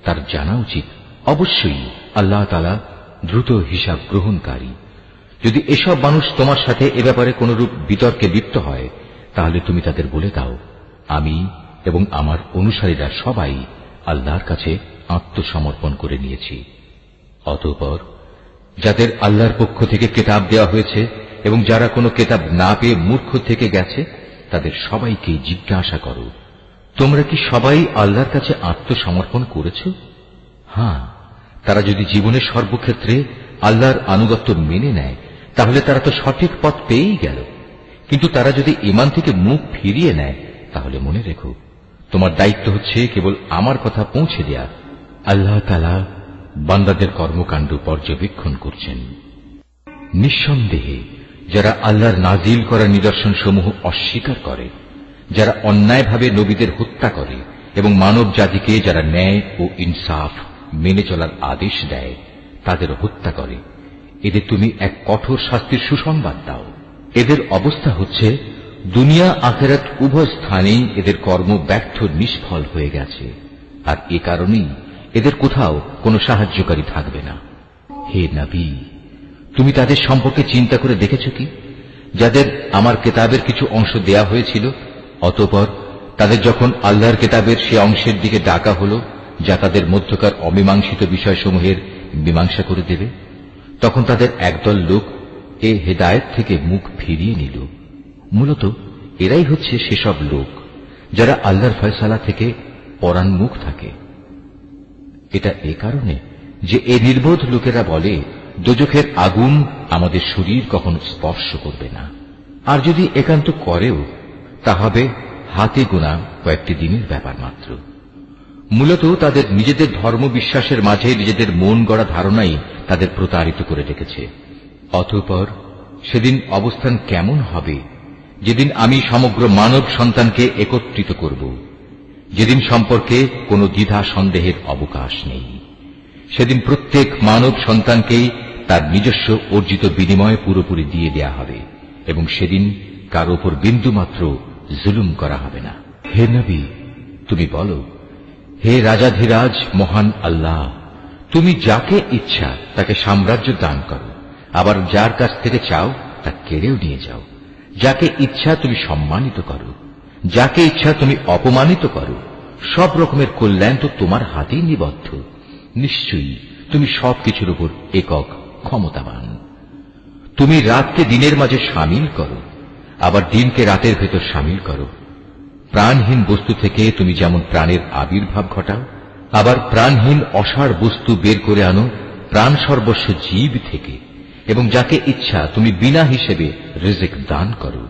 তার জানা উচিত অবশ্যই আল্লাহ তাআলা দ্রুত হিসাব গ্রহণকারী। যদি এসব মানুষ তোমার সাথে এ ব্যাপারে কোনরূপ বিতর্কে লিপ্ত হয়, তাহলে তুমি তাদের বলে দাও, আমি এবং আমার অনুসারীরা সবাই আল্লাহর কাছে আত্মসমর্পণ করে নিয়েছি। অতঃপর যাদের আল্লাহর পক্ষ থেকে কিতাব দেওয়া হয়েছে এবং যারা কোনো কিতাব না পেয়ে মূর্খ থেকে গেছে, তাদের সবাইকে জিজ্ঞাসা করো, তোমরা কি সবাই আল্লাহর কাছে আত্মসমর্পণ করেছ? হ্যাঁ, তারা যদি জীবনের সর্বক্ষেত্রে আল্লাহর আনুগত্য মেনে নেয়, তাহলে তারা তো সঠিক পথ পেয়েই গেল। কিন্তু তারা যদি ঈমান থেকে মুখ ফিরিয়ে নেয়, তাহলে মনে রেখো, তোমার দায়িত্ব হচ্ছে কেবল আমার কথা পৌঁছে দেয়া। আল্লাহ তাআলা বান্দাদের কর্মকাণ্ড পর্যবেক্ষণ করছেন। নিঃসন্দেহে যারা আল্লাহর নাজিল করা নিদর্শন সমূহ অস্বীকার করে, যারা অন্যায়ভাবে নবীদের হত্যা করে এবং মানব জাতিকে যারা ন্যায় ও ইনসাফ মেনে চলার আদেশ দেয় তাদের হত্যা করে, এদের তুমি এক কঠোর শাস্তির সুসংবাদ দাও। এদের অবস্থা হচ্ছে দুনিয়া আখিরাত উভয় স্থানেই এদের কর্ম ব্যর্থ নিষ্ফল হয়ে গেছে, আর এ কারণেই এদের কোথাও কোনো সাহায্যকারী থাকবে না। হে নবী, তুমি তাদের সম্পর্কে চিন্তা করে দেখেছ কি, যাদের আমার কিতাবের কিছু অংশ দেয়া হয়েছিল, অতঃপর তাদের যখন আল্লাহর কিতাবের সে অংশের দিকে ডাকা হল যা তাদের মধ্যকার অমীমাংসিত বিষয়সমূহের মীমাংসা করে দেবে, তখন তাদের একদল লোক এ হেদায়েত থেকে মুখ ফিরিয়ে নিল। মূলত এরাই হচ্ছে সেসব লোক যারা আল্লাহর ফয়সালা থেকে পরান্মুখ থাকে। এটা এ কারণে যে এই নির্বোধ লোকেরা বলে, দোজখের আগুন আমাদের শরীর কখনো স্পর্শ করবে না, আর যদি একান্ত করেও তা হবে হাতে গোনা কয়েকটি দিনের ব্যাপার মাত্র। মূলত তাদের নিজেদের ধর্ম বিশ্বাসের মাঝে নিজেদের মন গড়া ধারণাই তাদের প্রতারিত করে রেখেছে। অতঃপর সেদিন অবস্থান কেমন হবে, যেদিন আমি সমগ্র মানব সন্তানকে একত্রিত করব, যেদিন সম্পর্কে কোনো দ্বিধা সন্দেহের অবকাশ নেই। সেদিন প্রত্যেক মানব সন্তানকেই তার নিজস্ব অর্জিত বিনিময় পুরোপুরি দিয়ে দেয়া হবে এবং সেদিন কারো উপর বিন্দুমাত্র জুলুম করা হবে না। হে নবী, তুমি বলো, হে রাজাধিরাজ মহান আল্লাহ, তুমি যাকে ইচ্ছা তাকে সাম্রাজ্য দান করো, আবার যার কাছ থেকে চাও তা কেড়েও নিয়ে যাও। যাকে ইচ্ছা তুমি সম্মানিত করো, যাকে ইচ্ছা তুমি অপমানিত করো। সব রকমের কল্যাণ তো তোমার হাতেই নিবদ্ধ। নিশ্চয়ই তুমি সবকিছুর উপর একক ক্ষমতাবান। তুমি রাতকে দিনের মাঝে শামিল করো, আবার দিনকে রাতের ভেতর শামিল করো। প্রাণহীন বস্তু থেকে তুমি যেমন প্রাণের আবির্ভাব ঘটাও, আবার প্রাণহীন অসাড় বস্তু বের করে আনো প্রাণ সর্বস্ব জীব থেকে, এবং যাকে ইচ্ছা তুমি বিনা হিসেবে রিজিক দান করো।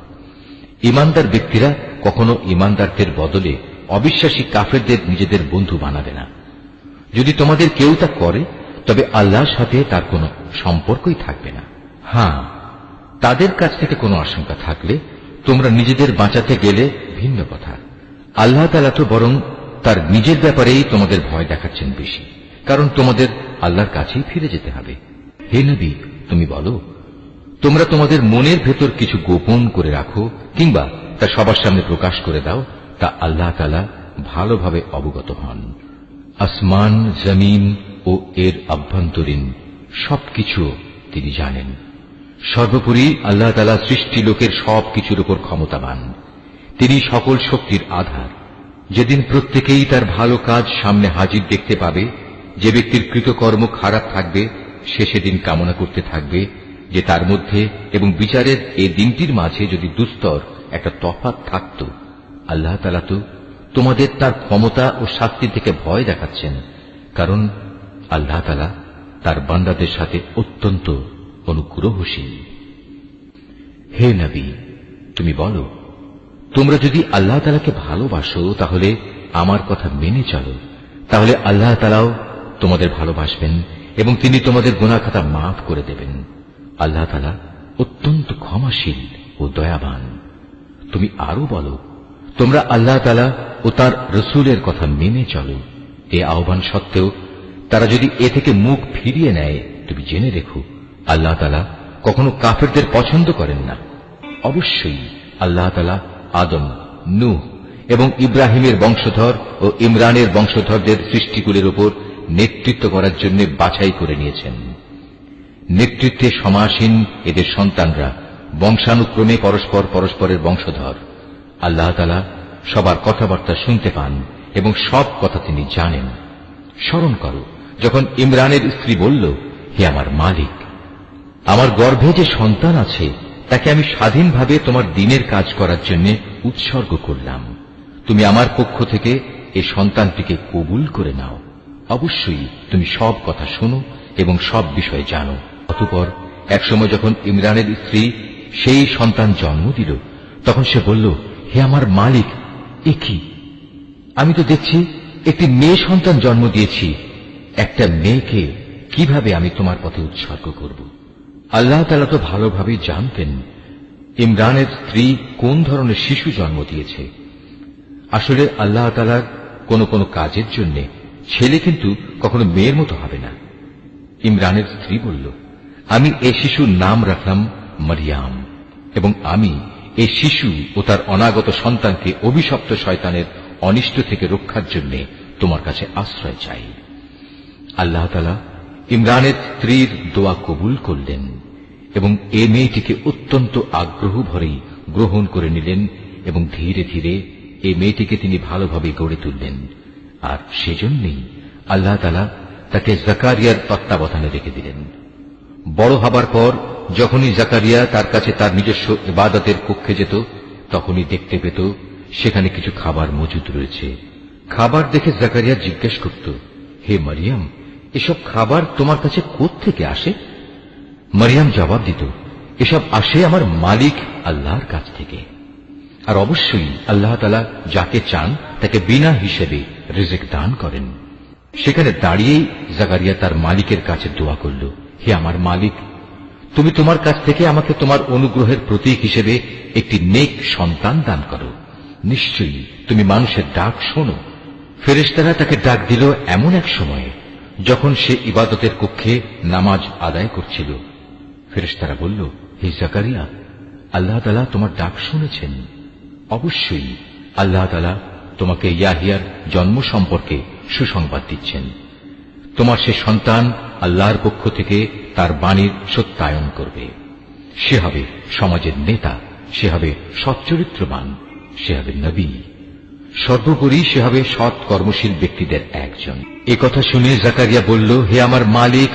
ইমানদার ব্যক্তিরা কখনো ইমানদারদের বদলে অবিশ্বাসী কাফেরদের নিজেদের বন্ধু বানাবে না। যদি তোমাদের কেউ তা করে তবে আল্লাহর সাথে তার কোনো সম্পর্কই থাকবে না। হ্যাঁ, তাদের কাছ থেকে কোনো আশঙ্কা থাকলে তোমরা নিজেদের বাঁচাতে গেলে ভিন্ন কথা। আল্লাহ তাআলা তো বরং তার নিজের ব্যাপারেই তোমাদের ভয় দেখাচ্ছেন বেশি, কারণ তোমাদের আল্লাহর কাছেই ফিরে যেতে হবে। হে নবী, তুমি বলো, তোমরা তোমাদের মনের ভেতর কিছু গোপন করে রাখো কিংবা তা সবার সামনে প্রকাশ করে দাও, তা আল্লাহ তাআলা ভালোভাবে অবগত হন। আসমান, জমিন ও এর আভ্যন্তরীণ সবকিছু তিনি জানেন। সর্বোপরি আল্লাহ তাআলা সৃষ্টি লোকের সবকিছুর উপর ক্ষমতাবান। তিনি সকল শক্তির আধার। যেদিন প্রত্যেকেই তার ভালো কাজ সামনে হাজির দেখতে পাবে, যে ব্যক্তির কৃতকর্ম খারাপ থাকবে সে সেদিন কামনা করতে থাকবে যে তার মধ্যে এবং বিচারের এই দিনটির মাঝে যদি দুস্তর একটা তফাৎ থাকত। আল্লাহ তাআলা তো তোমাদের তার ক্ষমতা ও শাস্তি থেকে ভয় দেখাচ্ছেন, কারণ আল্লাহ তাআলা তার বান্দাদের সাথে অত্যন্ত অনুগ্রহশীল। হে নবী, তুমি বলো, তোমরা যদি আল্লাহ তাআলাকে ভালোবাসো তাহলে আমার কথা মেনে চলো, তাহলে আল্লাহ তাআলাও তোমাদের ভালোবাসবেন এবং তিনি তোমাদের গুনাহ খাতা মাফ করে দেবেন। আল্লাহ তাআলা অত্যন্ত ক্ষমাশীল ও দয়াবান। তুমি আরো বলো, তোমরা আল্লাহ তাআলা ও তার রাসূলের কথা মেনে চলো। এই আহ্বান সত্ত্বেও তারা যদি এ থেকে মুখ ফিরিয়ে নেয়, তুমি জেনে রেখো আল্লাহ তাআলা কখনো কাফেরদের পছন্দ করেন না। অবশ্যই আল্লাহ তাআলা আদম, নূহ এবং ইব্রাহিমের বংশধর ও ইমরানের বংশধরদের সৃষ্টিকুলের উপর নেতৃত্ব করার জন্য বাছাই করে নিয়েছেন। নেতৃত্বে সমাসীন এদের সন্তানরা বংশানুক্রমে পরস্পর পরস্পরের বংশধর। আল্লাহ তাআলা সবার কথাবার্তা শুনতে পান এবং সব কথা তিনি জানেন। স্মরণ করো, যখন ইমরানের স্ত্রী বলল, হে আমার মালিক, আমার গর্ভে যে সন্তান আছে তাকে আমি স্বাধীনভাবে তোমার দ্বীনের কাজ করার জন্য উৎসর্গ করলাম। তুমি আমার পক্ষ থেকে এই সন্তানটিকে কবুল করে নাও। অবশ্যই তুমি সব কথা শোনো এবং সব বিষয় জানো। অতঃপর একসময় যখন ইমরানের স্ত্রী সেই সন্তান জন্ম দিল, তখন সে বলল, হে আমার মালিক, এ কি? আমি তো দেখছি একটি মেয়ে সন্তান জন্ম দিয়েছি। একটা মেয়েকে কিভাবে আমি তোমার পথে উৎসর্গ করব? আল্লাহ তাআলা তো ভালোভাবেই জানতেন ইমরানের স্ত্রী কোন ধরনের শিশু জন্ম দিয়েছে। আসলে আল্লাহ তাআলার কোন কোন কাজের জন্য ছেলে কিন্তু কখনো মেয়ের মতো হবে না। ইমরানের স্ত্রী বলল, আমি এই শিশুর নাম রাখলাম মারিয়াম, এবং আমি এই শিশু ও তার অনাগত সন্তানকে অভিশপ্ত শয়তানের অনিষ্ট থেকে রক্ষার জন্য তোমার কাছে আশ্রয় চাই। আল্লাহ তাআলা ইমরানের স্ত্রীর দোয়া কবুল করলেন এবং এ মেয়েটিকে অত্যন্ত আগ্রহ ভরেই গ্রহণ করে নিলেন এবং ধীরে ধীরে এই মেয়েটিকে তিনি ভালোভাবে গড়ে তুললেন। আর সেজন্যই আল্লাহ তাআলা তাকে জাকারিয়ার তত্ত্বাবধানে রেখে দিলেন। বড় হবার পর যখনই জাকারিয়া তার কাছে তার নিজস্ব ইবাদতের কক্ষে যেত, তখনই দেখতে পেত সেখানে কিছু খাবার মজুদ রয়েছে। খাবার দেখে জাকারিয়া জিজ্ঞেস করত, হে মারিয়াম, এসব খাবার তোমার কাছে কোত্থেকে আসে? মারিয়াম জবাব দিত, এসব আসে আমার মালিক আল্লাহর কাছ থেকে। আর অবশ্যই আল্লাহ তাআলা যাকে চান তাকে বিনা হিসেবে রিজিক দান করেন। সেখানে দাঁড়িয়েই জাকারিয়া তার মালিকের কাছে দোয়া করল, হে আমার মালিক, তুমি তোমার কাছ থেকে আমাকে তোমার অনুগ্রহের প্রতীক হিসেবে একটি নেক সন্তান দান করো। নিশ্চয়ই তুমি মানুষের ডাক শোনো। ফেরেশতারা তাকে ডাক দিল এমন এক সময়ে যখন সে ইবাদতের কক্ষে নামাজ আদায় করছিল, ফেরেশতারা বলল, হে জাকারিয়া, আল্লাহ তাআলা তোমার ডাক শুনেছেন। অবশ্যই আল্লাহ তাআলা তোমাকে ইয়াহিয়ার জন্ম সম্পর্কে সুসংবাদ দিচ্ছেন। তোমার সে সন্তান আল্লাহর পক্ষ থেকে তার বাণীর সত্যায়ন করবে। সে হবে সমাজের নেতা, সে হবে সচ্চরিত্রবান, সে হবে নবী, সর্বোপরি সে হবে সৎ কর্মশীল ব্যক্তিদের একজন। এ কথা শুনে জাকারিয়া বলল, হে আমার মালিক,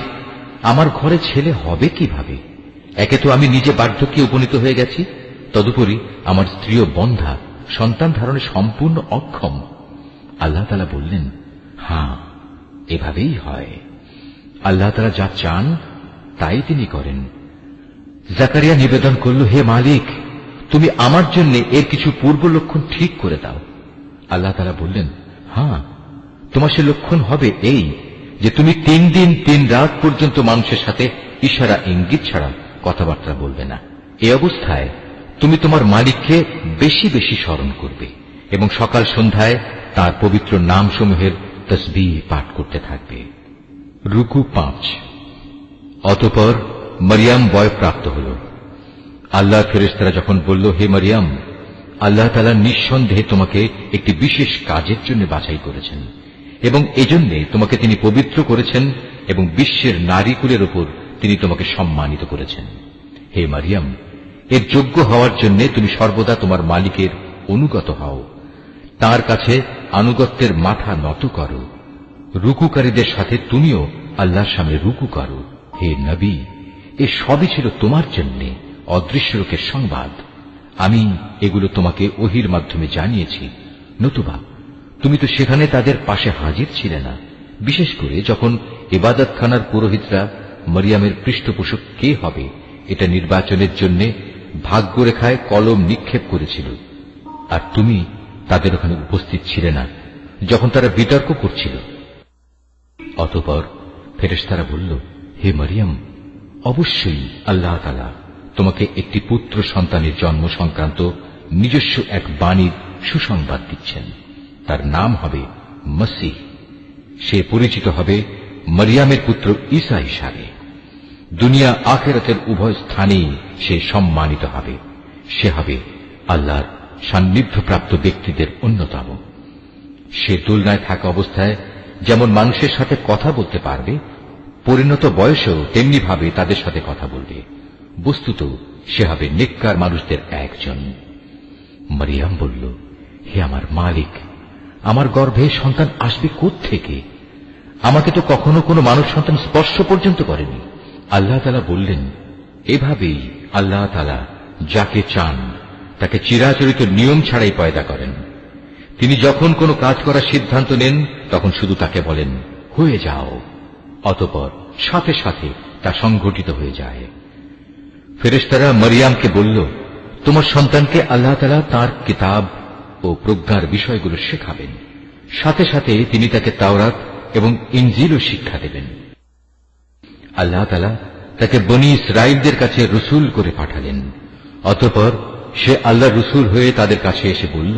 আমার ঘরে ছেলে হবে কিভাবে? একে তো আমি নিজে বার্ধক্যে উপনীত হয়ে গেছি, তদুপরি আমার স্ত্রীও বন্ধা, সন্তান ধারণে সম্পূর্ণ অক্ষম। আল্লাহ তাআলা বললেন, হ্যাঁ, এভাবেই হয়। আল্লাহ তাআলা যা চান তাই তিনি করেন। জাকারিয়া নিবেদন করল, হে মালিক, তুমি আমার জন্য এর কিছু পূর্ব লক্ষণ ঠিক করে দাও। আল্লাহ তাআলা বললেন, হ্যাঁ, তোমার সে লক্ষণ হবে এই যে তুমি 3 দিন 3 রাত পর্যন্ত মানুষের সাথে ইশারা ইঙ্গিত ছাড়া কথাবার্তা বলবে না। এই অবস্থায় তুমি তোমার মালিককে বেশি বেশি স্মরণ করবে এবং সকাল সন্ধ্যায় তার পবিত্র নামসমূহের তসবিহ পাঠ করতে থাকবে। রুকু 5। অতঃপর মরিয়ম বয়প্রাপ্ত হল। আল্লাহর ফেরেশতারা যখন বলল, হে মরিয়ম, আল্লাহ তাআলা নিঃসন্দেহে তোমাকে একটি বিশেষ কাজের জন্য বাছাই করেছেন এবং এজন্যে তোমাকে তিনি পবিত্র করেছেন এবং বিশ্বের নারীকুলের উপর তিনি তোমাকে সম্মানিত করেছেন। হে মরিয়ম, এর যোগ্য হওয়ার জন্য তুমি সর্বদা তোমার মালিকের অনুগত হও, তার কাছে আনুগত্যের মাথা নত করো। রুকুকারীদের সাথে তুমিও আল্লাহর সামনে রুকু করো। হে নবী, এ সবই ছিল তোমার জন্য অদৃশ্য লোকের সংবাদ। আমি এগুলো তোমাকে ওহীর মাধ্যমে জানিয়েছি, নতুবা তুমি তো সেখানে তাদের পাশে হাজির ছিলে না, বিশেষ করে যখন ইবাদতখানার পুরোহিতরা মরিয়মের পৃষ্ঠপোষক কে হবে এটা নির্বাচনের জন্য ভাগ্যরেখায় কলম নিক্ষেপ করেছিল, আর তুমি তাদের ওখানে উপস্থিত ছিলে না যখন তারা বিতর্ক করছিল। অতঃপর ফেরেশতারা বলল, হে মরিয়ম, অবশ্যই আল্লাহ তাআলা তোমাকে একটি পুত্র সন্তানের জন্ম সংক্রান্ত নিজস্ব এক বাণীর সুসংবাদ দিচ্ছেন। তার নাম হবে মসীহ। সে পরিচিত হবে মরিয়মের পুত্র ঈসা হিসাবে। দুনিয়া আখিরাতের উভয় স্থানেই সে সম্মানিত হবে। সে হবে আল্লাহর সান্নিধ্যপ্রাপ্ত ব্যক্তিদের অন্যতম। সে তুলনায় থাকা অবস্থায় যেমন মানুষের সাথে কথা বলতে পারবে, পরিণত বয়সেও তেমনি ভাবে তাদের সাথে কথা বলবে। বস্তুত সে হবে নেককার মানুষদের একজন। মরিয়ম বলল, হে আমার মালিক, আমার গর্ভে সন্তান আসবে কোত্থেকে? আমাকে তো কখনো কোনো মানব সন্তান স্পর্শ পর্যন্ত করেনি। আল্লাহ তাআলা বললেন, এভাবেই আল্লাহ তাআলা যাকে চান তাকে চিরাচরিত নিয়ম ছাড়াই পয়দা করেন। তিনি যখন কোনো কাজ করার সিদ্ধান্ত নেন তখন শুধু তাকে বলেন, হয়ে যাও, অতঃপর সাথে সাথে তা সংঘটিত হয়ে যায়। ফেরেশতারা মরিয়মকে বলল, তোমার সন্তানকে আল্লাহ তাআলা তাঁর কিতাব ও প্রজ্ঞার বিষয়গুলো শেখাবেন, সাথে সাথে তিনি তাকে তাওরাত এবং ইনজিলও শিক্ষা দেবেন। আল্লাহ তাআলা তাকে বনী ইসরাইলদের কাছে রসুল করে পাঠালেন। অতঃপর সে আল্লাহর রসুল হয়ে তাদের কাছে এসে বলল,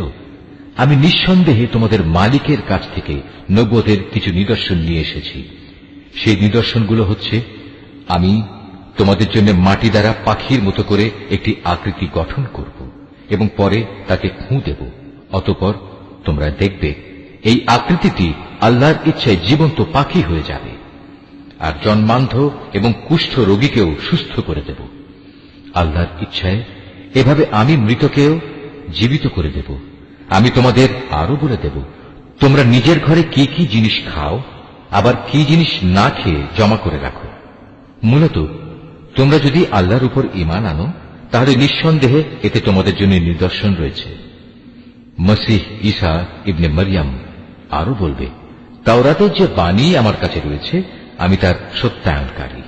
আমি নিঃসন্দেহে তোমাদের মালিকের কাছ থেকে নবুয়তের কিছু নিদর্শন নিয়ে এসেছি। সেই নিদর্শনগুলো হচ্ছে, আমি তোমাদের জন্য মাটি দ্বারা পাখির মতো করে একটি আকৃতি গঠন করব এবং পরে তাকে ফুঁ দেব। অতঃপর তোমরা দেখবে এই আকৃতিটি আল্লাহর ইচ্ছায় জীবন্ত পাখি হয়ে যাবে, আর জন্মান্ধ এবং কুষ্ঠ রোগীকেও সুস্থ করে দেব। আল্লাহর ইচ্ছায় এভাবে আমি মৃতকেও জীবিত করে দেব। আমি তোমাদের আরো বলে দেব, তোমরা নিজের ঘরে কি কি জিনিস খাও, আবার কি জিনিস না খেয়ে জমা করে রাখো। মূলত তোমরা যদি আল্লাহর উপর ঈমান আনো তাহলে নিঃসন্দেহে এতে তোমাদের জন্য নিদর্শন রয়েছে। মসীহ ঈসা ইবনে মরিয়ম আরো বলবে, তাওরাতের যে বাণী আমার কাছে রয়েছে আমি তার সত্যায়নকারী।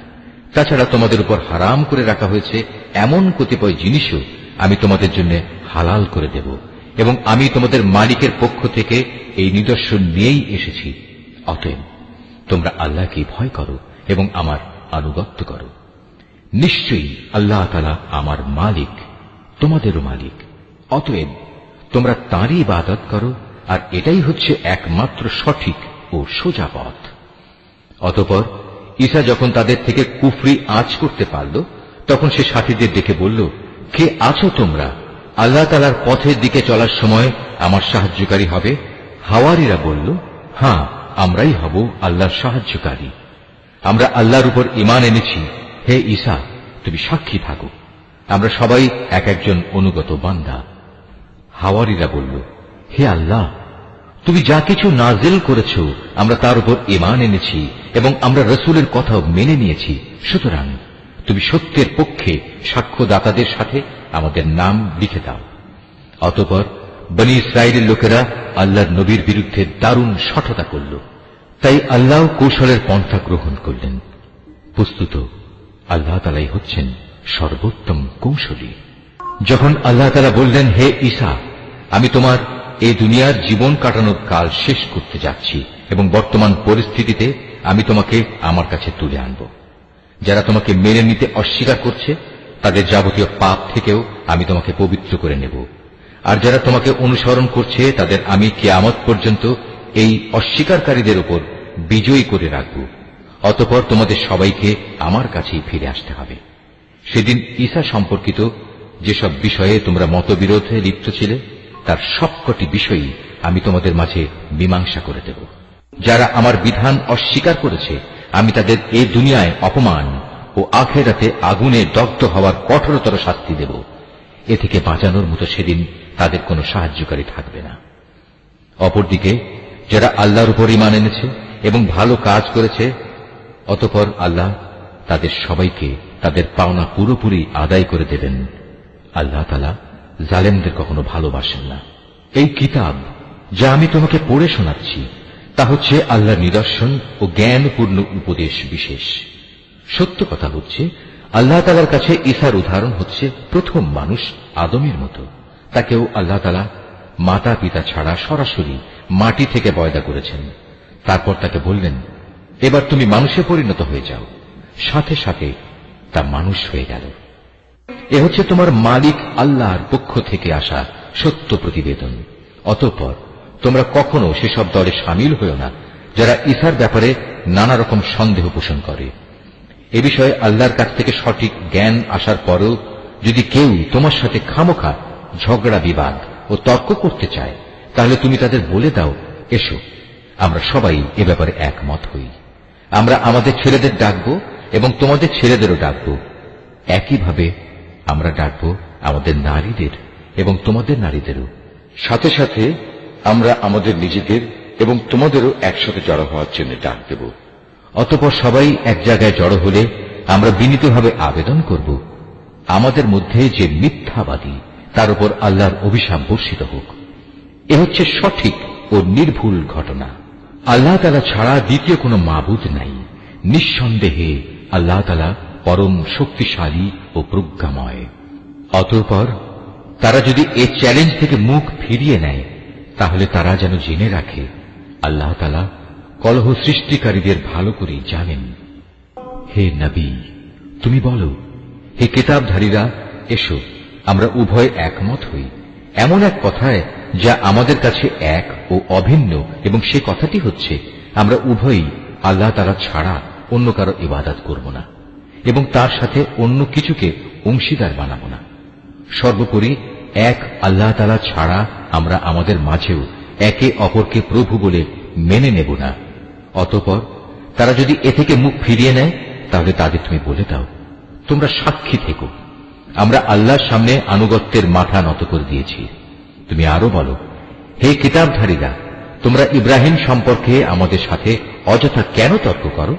তাছাড়া তোমাদের উপর হারাম করে রাখা হয়েছে এমন কতিপয় জিনিসও আমি তোমাদের জন্য হালাল করে দেব, এবং আমি তোমাদের মালিকের পক্ষ থেকে এই নিদর্শন নিয়েই এসেছি। অতএব তোমরা আল্লাহকে ভয় করো এবং আমার আনুগত্য করো। নিশ্চয়ই আল্লাহ তাআলা আমার মালিক, তোমাদেরও মালিক। অতএব তোমরা তাঁরই ইবাদত করো, আর এটাই হচ্ছে একমাত্র সঠিক ও সোজা পথ। অতঃপর ঈসা যখন তাদের থেকে কুফরি আঁচ করতে পারল, তখন সে সাথীদের ডেকে বলল, কে আছো তোমরা? আল্লাহ তাআলার পথের দিকে চলার সময় আমার সাহায্যকারী হবে? হাওয়ারীরা বলল, হ্যাঁ, আমরাই হব আল্লাহর সাহায্যকারী। আমরা আল্লাহর উপর ঈমান এনেছি। হে ঈসা, তুমি সাক্ষী থাকো, আমরা সবাই এক একজন অনুগত বান্দা। হাওয়ারীরা বলল, হে আল্লাহ, তুমি যা কিছু নাজিল করেছ আমরা তার উপর ঈমান এনেছি এবং আমরা রাসূলের কথাও মেনে নিয়েছি, সুতরাং তুমি সত্যের পক্ষে সাক্ষ্যদাতাদের সাথে আমাদের নাম লিখে দাও। অতঃপর বনী ইসরায়েলের লোকেরা আল্লাহর নবীর বিরুদ্ধে দারুণ শঠতা করল, তাই আল্লাহ কৌশলের পন্থা গ্রহণ করলেন। বস্তুত আল্লাহ তাআলাই হচ্ছেন সর্বোত্তম কৌশলী। যখন আল্লাহ তাআলা বললেন, হে ঈসা, আমি তোমার এই দুনিয়ার জীবন কাটানোর কাল শেষ করতে যাচ্ছি এবং বর্তমান পরিস্থিতিতে আমি তোমাকে আমার কাছে তুলে আনব। যারা তোমাকে মেনে নিতে অস্বীকার করছে তাদের যাবতীয় পাপ থেকেও আমি তোমাকে পবিত্র করে নেব, আর যারা তোমাকে অনুসরণ করছে তাদের আমি কিয়ামত পর্যন্ত এই অস্বীকারীদের উপর বিজয়ী করে রাখব। অতঃপর তোমাদের সবাইকে আমার কাছেই ফিরে আসতে হবে। সেদিন ঈসা সম্পর্কিত যেসব বিষয়ে তোমরা মতবিরোধে লিপ্ত ছিলে তার সবকটি বিষয়ই আমি তোমাদের মাঝে মীমাংসা করে দেব। যারা আমার বিধান অস্বীকার করেছে আমি তাদের এই দুনিয়ায় অপমান ও আখিরাতে আগুনে দগ্ধ হওয়ার কঠোরতর শাস্তি দেব। এ থেকে বাঁচানোর মতো সেদিন তাদের কোনো সাহায্যকারী থাকবে না। অপরদিকে যারা আল্লাহর উপর ঈমান এনেছে এবং ভালো কাজ করেছে, অতঃপর আল্লাহ তাদের সবাইকে তাদের পাওনা পুরোপুরি আদায় করে দেবেন। আল্লাহ তাআলা জালেমদের কখনো ভালোবাসেন না। এই কিতাব যা আমি তোমাকে পড়ে শোনাচ্ছি তা হচ্ছে আল্লাহর নিদর্শন ও জ্ঞানপূর্ণ উপদেশ বিশেষ। সত্য কথা হচ্ছে আল্লাহ তাআলার কাছে ঈসার উদাহরণ হচ্ছে প্রথম মানুষ আদমের মতো। তাকেও আল্লাহ তাআলা মাতা পিতা ছাড়া সরাসরি মাটি থেকে পয়দা করেছেন। তারপর তাকে বললেন, এবার তুমি মানুষে পরিণত হয়ে যাও। সাথে সাথে তা মানুষ হয়ে গেল। এ হচ্ছে তোমার মালিক আল্লাহর পক্ষ থেকে আসা সত্য প্রতিবেদন। অতঃপর তোমরা কখনো সেসব দলে সামিল হও না যারা ঈসার ব্যাপারে নানা রকম সন্দেহ পোষণ করে। এ বিষয়ে আল্লাহর কাছ থেকে সঠিক জ্ঞান আসার পরও যদি কেউ তোমার সাথে খামোখা ঝগড়া বিবাদ ও তর্ক করতে চায়, তাহলে তুমি তাদের বলে দাও, এসো আমরা সবাই এ ব্যাপারে একমত হই। আমরা আমাদের ছেলেদের ডাকবো এবং তোমাদের ছেলেদেরও ডাকবো, একইভাবে আমরা ডাকবো আমাদের নারীদের এবং তোমাদের নারীদেরও। সাথে সাথে আমরা আমাদের নিজেদের এবং তোমাদেরও একসাথে জড়ো হওয়ার জন্য ডাক দেব। অতঃপর সবাই এক জায়গায় জড়ো হলে আমরা বিনীতভাবে আবেদন করব, আমাদের মধ্যে যে মিথ্যাবাদী তার উপর আল্লাহর অভিশাপ বর্ষিত হোক। এ হচ্ছে সঠিক ও নির্ভুল ঘটনা। আল্লাহ তাআলা ছাড়া দ্বিতীয় কোনো মাবুদ নাই। নিঃসন্দেহে আল্লাহ তাআলা পরম শক্তিশালী ও প্রজ্ঞাময়। অতঃপর তারা যদি এ চ্যালেঞ্জ থেকে মুখ ফিরিয়ে নেয়, তাহলে তারা যেন জেনে রাখে আল্লাহ তাআলা কলহ সৃষ্টিকারীদের ভালো করেই জানেন। হে নবী, তুমি বলো, হে কিতাবধারীরা, এসো আমরা উভয় একমত হই এমন এক কথায় যা আমাদের কাছে এক ও অভিন্ন, এবং সে কথাটি হচ্ছে আমরা উভয়ই আল্লাহ তাআলা ছাড়া অন্য কারো ইবাদত করব না এবং তার সাথে অন্য কিছুকে অংশীদার বানাব না। সর্বোপরি এক আল্লাহ তাআলা ছাড়া আমরা আমাদের মাঝেও একে অপরকে প্রভু বলে মেনে নেব না। অতঃপর তারা যদি এ থেকে মুখ ফিরিয়ে নেয়, তাহলে তাদের তুমি বলে দাও, তোমরা সাক্ষী থেকো, আমরা আল্লাহর সামনে আনুগত্যের মাথা নত করে দিয়েছি। তুমি আরো বলো, হে কিতাবধারীরা, তোমরা ইব্রাহিম সম্পর্কে আমাদের সাথে অযথা কেন তর্ক করো,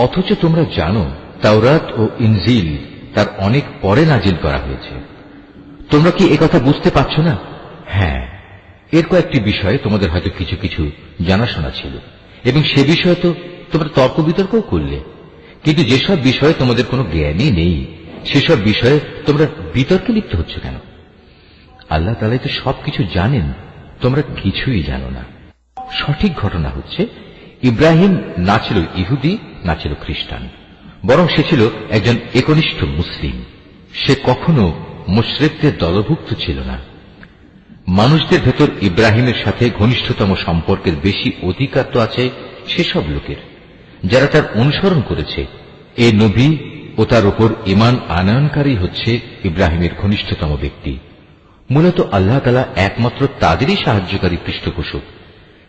অথচ তোমরা জানো তাওরাত ও ইনজিল তার অনেক পরে নাজিল করা হয়েছে। তোমরা কি একথা বুঝতে পারছ না? হ্যাঁ, এর কয়েকটি বিষয়ে তোমাদের হয়তো কিছু কিছু জানাশোনা ছিল এবং সে বিষয়ে তো তোমরা তর্ক বিতর্কও করলে, কিন্তু যেসব বিষয়ে তোমাদের কোনো জ্ঞানই নেই সেসব বিষয়ে তোমরা বিতর্কে লিপ্ত হচ্ছ কেন? আল্লাহ তাআলা তো সবকিছু জানেন, তোমরা কিছুই জানো না। সঠিক ঘটনা হচ্ছে ইব্রাহিম না ছিল ইহুদি না ছিল খ্রিস্টান, বরং সে ছিল একজন একনিষ্ঠ মুসলিম। সে কখনো মুশরিকদের দলভুক্ত ছিল না। মানুষদের ভেতর ইব্রাহিমের সাথে ঘনিষ্ঠতম সম্পর্কের বেশি অধিকার তো আছে সেসব লোকের যারা তার অনুসরণ করেছে। এ নবী ও তার উপর ঈমান আনয়নকারী হচ্ছে ইব্রাহিমের ঘনিষ্ঠতম ব্যক্তি। মূলত আল্লাহ তাআলা একমাত্র তাদেরই সাহায্যকারী পৃষ্ঠপোষক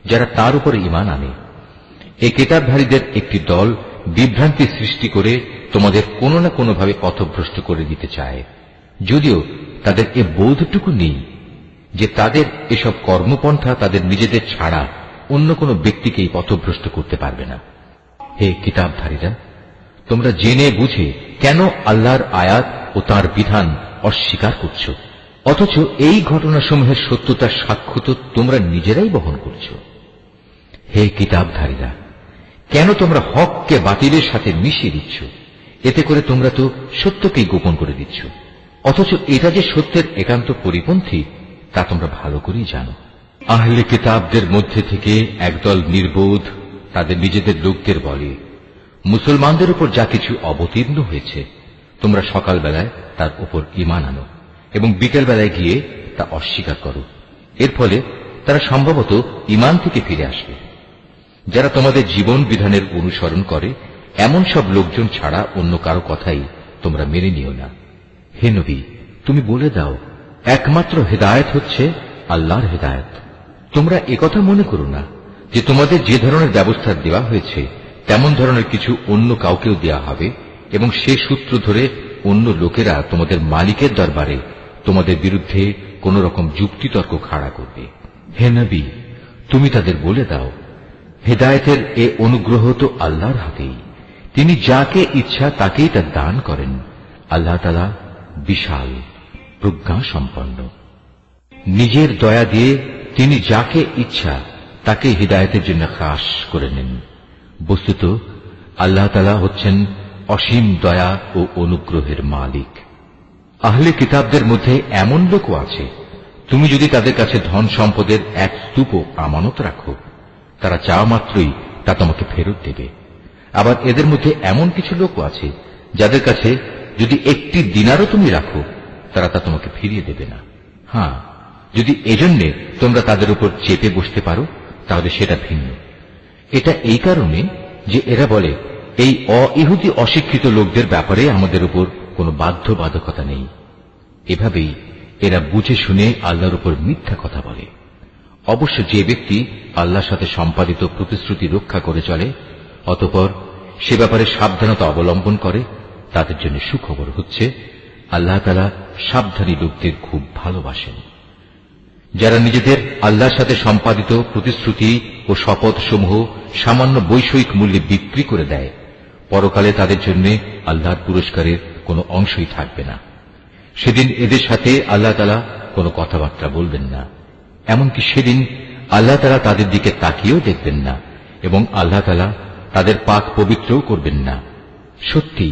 যারা তার উপরে ঈমান আনে। এই কিতাবধারীদের একটি দল বিভ্রান্তি সৃষ্টি করে তোমাদের কোনো না কোনোভাবে পথভ্রষ্ট করে দিতে চায়, যদিও তাদের এ বোধটুকু নেই যে তাদের এসব কর্মপন্থা তাদের নিজেদের ছাড়া অন্য কোনো ব্যক্তিকেই পথভ্রষ্ট করতে পারবে না। হে কিতাবধারীরা, তোমরা জেনে বুঝে কেন আল্লাহর আয়াত ও তার বিধান অস্বীকার করছ, অথচ এই ঘটনাসমূহের সত্যতার সাক্ষ্য তো তোমরা নিজেরাই বহন করছ। হে কিতাবধারীরা, কেন তোমরা হককে বাতিলের সাথে মিশিয়ে দিচ্ছ? এতে করে তোমরা তো সত্যকেই গোপন করে দিচ্ছ, অথচ এটা যে সত্যের একান্ত পরিপন্থী তা তোমরা ভালো করেই জানো। আহলে কিতাবদের মধ্যে থেকে একদল নির্বোধ তাদের নিজেদের লোকদের বলে, মুসলমানদের উপর যা কিছু অবতীর্ণ হয়েছে তোমরা সকালবেলায় তার উপর ঈমান আনো এবং বিকেলবেলায় গিয়ে তা অস্বীকার করো। এর ফলে তারা সম্ভবত ঈমান থেকে ফিরে আসবে। যারা তোমাদের জীবন বিধানের অনুসরণ করে এমন সব লোকজন ছাড়া অন্য কারো কথাই তোমরা মেনে নিও না। হে নবী, তুমি বলে দাও, একমাত্র হেদায়েত হচ্ছে আল্লাহর হেদায়েত। তোমরা একথা মনে করো না যে তোমাদের যে ধরনের ব্যবস্থা দেওয়া হয়েছে তেমন ধরনের কিছু অন্য কাউকেও দেওয়া হবে এবং সে সূত্র ধরে অন্য লোকেরা তোমাদের মালিকের দরবারে তোমাদের বিরুদ্ধে কোন রকম যুক্তিতর্ক খাড়া করবে। হে নবী, তুমি তাদের বলে দাও, হেদায়েতের এ অনুগ্রহ তো আল্লাহর হাতেই। তিনি যাকে ইচ্ছা তাকেই তা দান করেন। আল্লাহ তাআলা বিশাল প্রজ্ঞা সম্পন্ন। নিজের দয়া দিয়ে তিনি যাকে ইচ্ছা তাকে হিদায়াতের জন্য খাস করে নেন। বস্তুত আল্লাহ তাআলা হচ্ছেন অসীম দয়া ও অনুগ্রহের মালিক। আহলে কিতাবদের মধ্যে এমন লোকও আছে, তুমি যদি তাদের কাছে ধন সম্পদের এক স্তূপও আমানত রাখো, তারা চাওয়া মাত্রই তা তোমাকে ফেরত দেবে। আবার এদের মধ্যে এমন কিছু লোকও আছে যাদের কাছে যদি একটি দিনারও তুমি রাখো, তারা তা তোমাকে ফিরিয়ে দেবে না। হ্যাঁ, যদি এজন্যে তোমরা তাদের উপর চেপে বসতে পারো তাহলে সেটা ভিন্ন। এটা এই কারণে যে এরা বলে, এই অইহুদি অশিক্ষিত লোকদের ব্যাপারে আমাদের উপর কোনো বাধ্যবাধকতা নেই। এভাবেই এরা বুঝে শুনে আল্লাহর উপর মিথ্যা কথা বলে। অবশ্য যে ব্যক্তি আল্লাহর সাথে সম্পাদিত প্রতিশ্রুতি রক্ষা করে চলে, অতঃপর সে ব্যাপারে সাবধানতা অবলম্বন করে, তাদের জন্য সুখবর হচ্ছে আল্লাহ তাআলা সাবধানী লোকদের খুব ভালোবাসেন। যারা নিজেদের আল্লাহর সাথে সম্পাদিত প্রতিশ্রুতি ও শপথ সমূহ সামান্য বৈষয়িক মূল্যে বিক্রি করে দেয়, পরকালে তাদের জন্য আল্লাহর পুরস্কারের কোনো অংশই থাকবে না। সেদিন এদের সাথে আল্লাহ তাআলা কোনো কথাবার্তা বলবেন না, এমনকি সেদিন আল্লাহ তাআলা তাদের দিকে তাকিয়েও দেখবেন না এবং আল্লাহ তাআলা তাদের পাক পবিত্রও করবেন না। সত্যি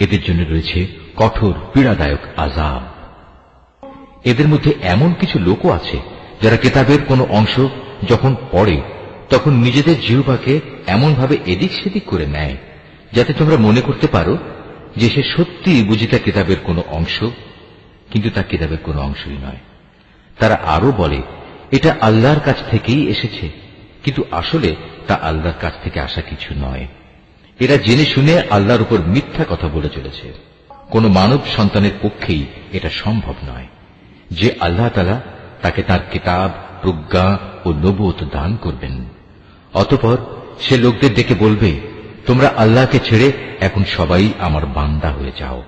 এদের জন্য রয়েছে কঠোর পীড়াদায়ক আযাব। এদের মধ্যে এমন কিছু লোকও আছে যারা কিতাবের কোনো অংশ যখন পড়ে তখন নিজেদের জিহ্বাকে এমনভাবে এদিক সেদিক করে নেয় যাতে তোমরা মনে করতে পারো যে সে সত্যি বুঝি তা কিতাবের কোনো অংশ, কিন্তু তা কিতাবের কোনো অংশই নয়। তারা আরো বলে এটা আল্লাহর কাছ থেকেই এসেছে, কিন্তু আসলে তা আল্লাহর কাছ থেকে আসা কিছু নয়। এরা জেনে শুনে আল্লাহর উপর মিথ্যা কথা বলে চলেছে। কোন মানব সন্তানের পক্ষেই এটা সম্ভব নয় যে আল্লাহ তাআলা তাকে তার কিতাব, প্রজ্ঞা ও নবুয়ত দান করবেন। অতঃপর সে লোকদের ডেকে বলবে, তোমরা আল্লাহকে ছেড়ে এখন সবাই আমার বান্দা হয়ে যাও।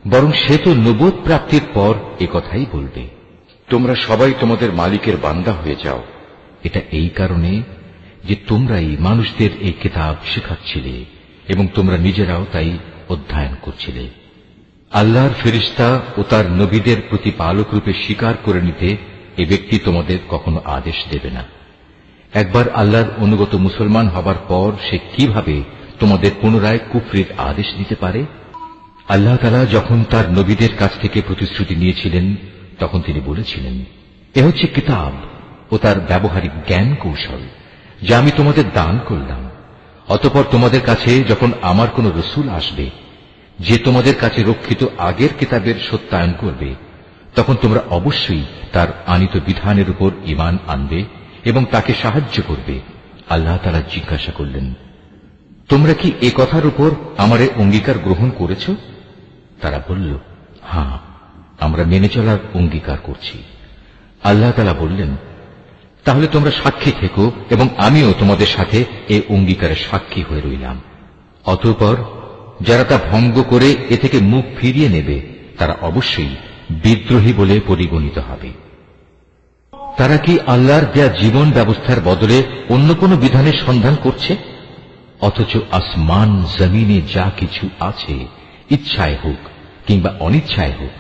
বরং সে তো নবুয়ত প্রাপ্তির পর একথাই বলবে, তোমরা সবাই তোমাদের মালিকের বান্দা হয়ে যাও। এটা এই কারণে যে তোমরাই মানুষদের এই কিতাব শেখাচ্ছিলে এবং তোমরা নিজেরাও তাই অধ্যয়ন করছিলে। আল্লাহর ফেরেশতা ও তার নবীদের প্রতিপালক রূপে স্বীকার করে নিতে এ ব্যক্তি তোমাদের কখনো আদেশ দেবে না। একবার আল্লাহর অনুগত মুসলমান হবার পর সে কিভাবে তোমাদের পুনরায় কুফরির আদেশ দিতে পারে? আল্লাহ তাআলা যখন তার নবীদের কাছ থেকে প্রতিশ্রুতি নিয়েছিলেন তখন তিনি বলেছিলেন, এ হচ্ছে কিতাব ও তার ব্যবহারিক জ্ঞান কৌশল যা আমি তোমাদের দান করলাম। অতঃপর তোমাদের কাছে যখন আমার কোন রসূল আসবে যে তোমাদের কাছে রক্ষিত আগের কিতাবের সত্যায়ন করবে, তখন তোমরা অবশ্যই তার আনিত বিধানের উপর ঈমান আনবে এবং তাকে সাহায্য করবে। আল্লাহ তাআলা জিজ্ঞাসা করলেন, তোমরা কি এ কথার উপর আমারে অঙ্গীকার গ্রহণ করেছ? তারা বলল, হ্যাঁ, আমরা মেনে চলার অঙ্গীকার করছি। আল্লাহ তাআলা বললেন, তাহলে তোমরা সাক্ষী থেকো এবং আমিও তোমাদের সাথে এ অঙ্গীকারের সাক্ষী হয়ে রইলাম। অতঃপর যারা তা ভঙ্গ করে এ থেকে মুখ ফিরিয়ে নেবে তারা অবশ্যই বিদ্রোহী বলে পরিগণিত হবে। তারা কি আল্লাহর দেয়া জীবন ব্যবস্থার বদলে অন্য কোন বিধানের সন্ধান করছে? অথচ আসমান জমিনে যা কিছু আছে, ইচ্ছায় হোক কিংবা অনিচ্ছায় হোক,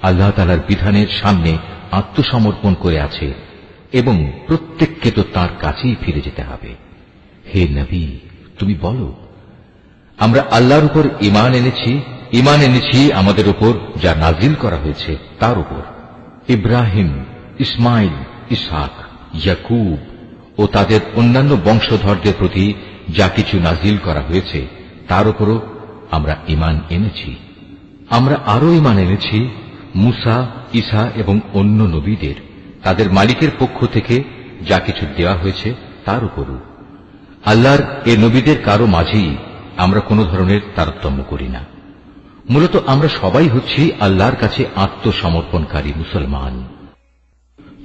আল্লাহ তাআলার বিধানের সামনে আত্মসমর্পণ করে আছে এবং প্রত্যেককে তো তাঁর কাছেই ফিরে যেতে হবে। হে নবী, তুমি বলো, আমরা আল্লাহর উপর ঈমান এনেছি আমাদের উপর যা নাজিল করা হয়েছে তার উপর, ইব্রাহিম, ইসমাইল, ইসহাক, ইয়াকুব ও তাদের অন্যান্য বংশধরদের প্রতি যা কিছু নাজিল করা হয়েছে তার উপরও আমরা ঈমান এনেছি। আমরা আরো ঈমান এনেছি মুসা, ঈসা এবং অন্য নবীদের তাদের মালিকের পক্ষ থেকে যা কিছু দেওয়া হয়েছে তার উপরও। আল্লাহর এ নবীদের কারো মাঝেই আমরা কোন ধরনের তারতম্য করি না। মূলত আমরা সবাই হচ্ছি আল্লাহর কাছে আত্মসমর্পণকারী মুসলমান।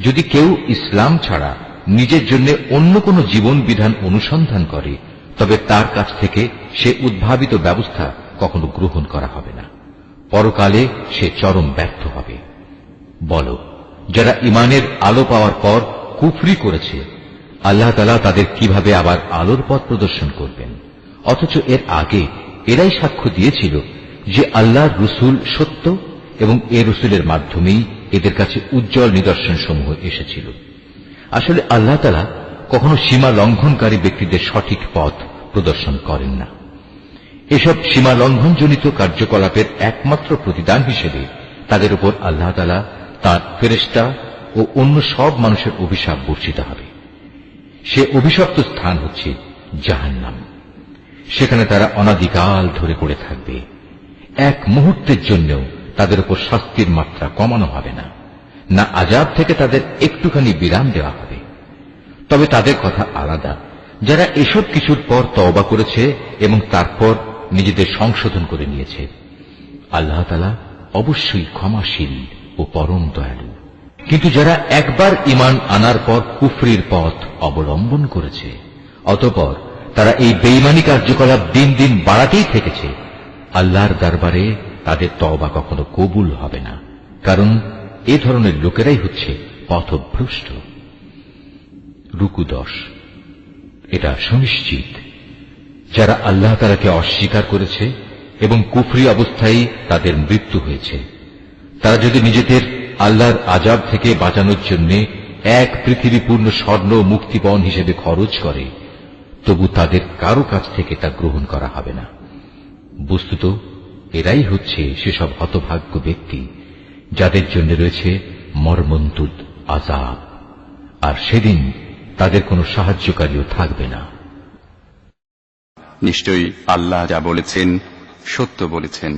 যদি কেউ ইসলাম ছাড়া নিজের জন্য অন্য কোন জীবন বিধান অনুসন্ধান করে তবে তার কাছ থেকে সে উদ্ভাবিত ব্যবস্থা কখনো গ্রহণ করা হবে না। পরকালে সে চরম ব্যর্থ হবে। বলো, যারা ঈমানের আলো পাওয়ার পর কুফরি করেছে, আল্লাহ তাআলা তাদের কিভাবে আবার আলোর পথ প্রদর্শন করবেন? অথচ এর আগে এরাই সাক্ষ্য দিয়েছিল যে আল্লাহর রসুল সত্য এবং এ রসুলের মাধ্যমেই এদের কাছে উজ্জ্বল নিদর্শন সমূহ এসেছিল। আসলে আল্লাহ তাআলা কখনো সীমা লঙ্ঘনকারী ব্যক্তিদের সঠিক পথ প্রদর্শন করেন না। এসব সীমা লঙ্ঘনজনিত কার্যকলাপের একমাত্র প্রতিদান হিসেবে তাদের উপর আল্লাহ তাআলা তাঁর ফেরেশতা ও অন্য সব মানুষের অভিশাপ বর্ষিত হবে। সে অভিশপ্ত স্থান হচ্ছে জাহান্নাম। সেখানে তারা অনাদিকাল ধরে পড়ে থাকবে। এক মুহূর্তের জন্যও তাদের উপর শাস্তির মাত্রা কমানো হবে না, না আযাব থেকে তাদের একটুখানি বিরাম দেওয়া হবে। তবে তাদের কথা আলাদা, যারা এসব কিছুর পর তওবা করেছে এবং তারপর নিজেদের সংশোধন করে নিয়েছে। আল্লাহ তাআলা অবশ্যই ক্ষমাশীল ও পরম দয়ালু। কিন্তু যারা একবার ঈমান আনার পর কুফরির পথ অবলম্বন করেছে, অতঃপর তারা এই বেঈমানী কার্যকলাপ দিন দিন বাড়াতেই থেকেছে, আল্লাহর দরবারে তাদের তওবা কখনো কবুল হবে না, কারণ এ ধরনের লোকেরাই হচ্ছে পথভ্রষ্ট। রুকু 10। এটা সুনিশ্চিত, যারা আল্লাহ তাআলাকে অস্বীকার করেছে এবং কুফরি অবস্থায় তাদের মৃত্যু হয়েছে, তারা যদি নিজেদের আল্লাহর আযাব থেকে বাঁচানোর জন্য এক পৃথিবী পূর্ণ স্বর্ণ মুক্তিপণ হিসেবে খরচ করে, তবু তাদের কারো কাছ থেকে তা গ্রহণ করা হবে না। বস্তুত এরাই হচ্ছে সেসব হতভাগ্য ব্যক্তি যাদের জন্য রয়েছে মর্মন্তুদ আযাব, আর সেদিন তাদের কোনো সাহায্যকারীও থাকবে না। নিশ্চয়ই আল্লাহ যা বলেছেন সত্য বলেছেন।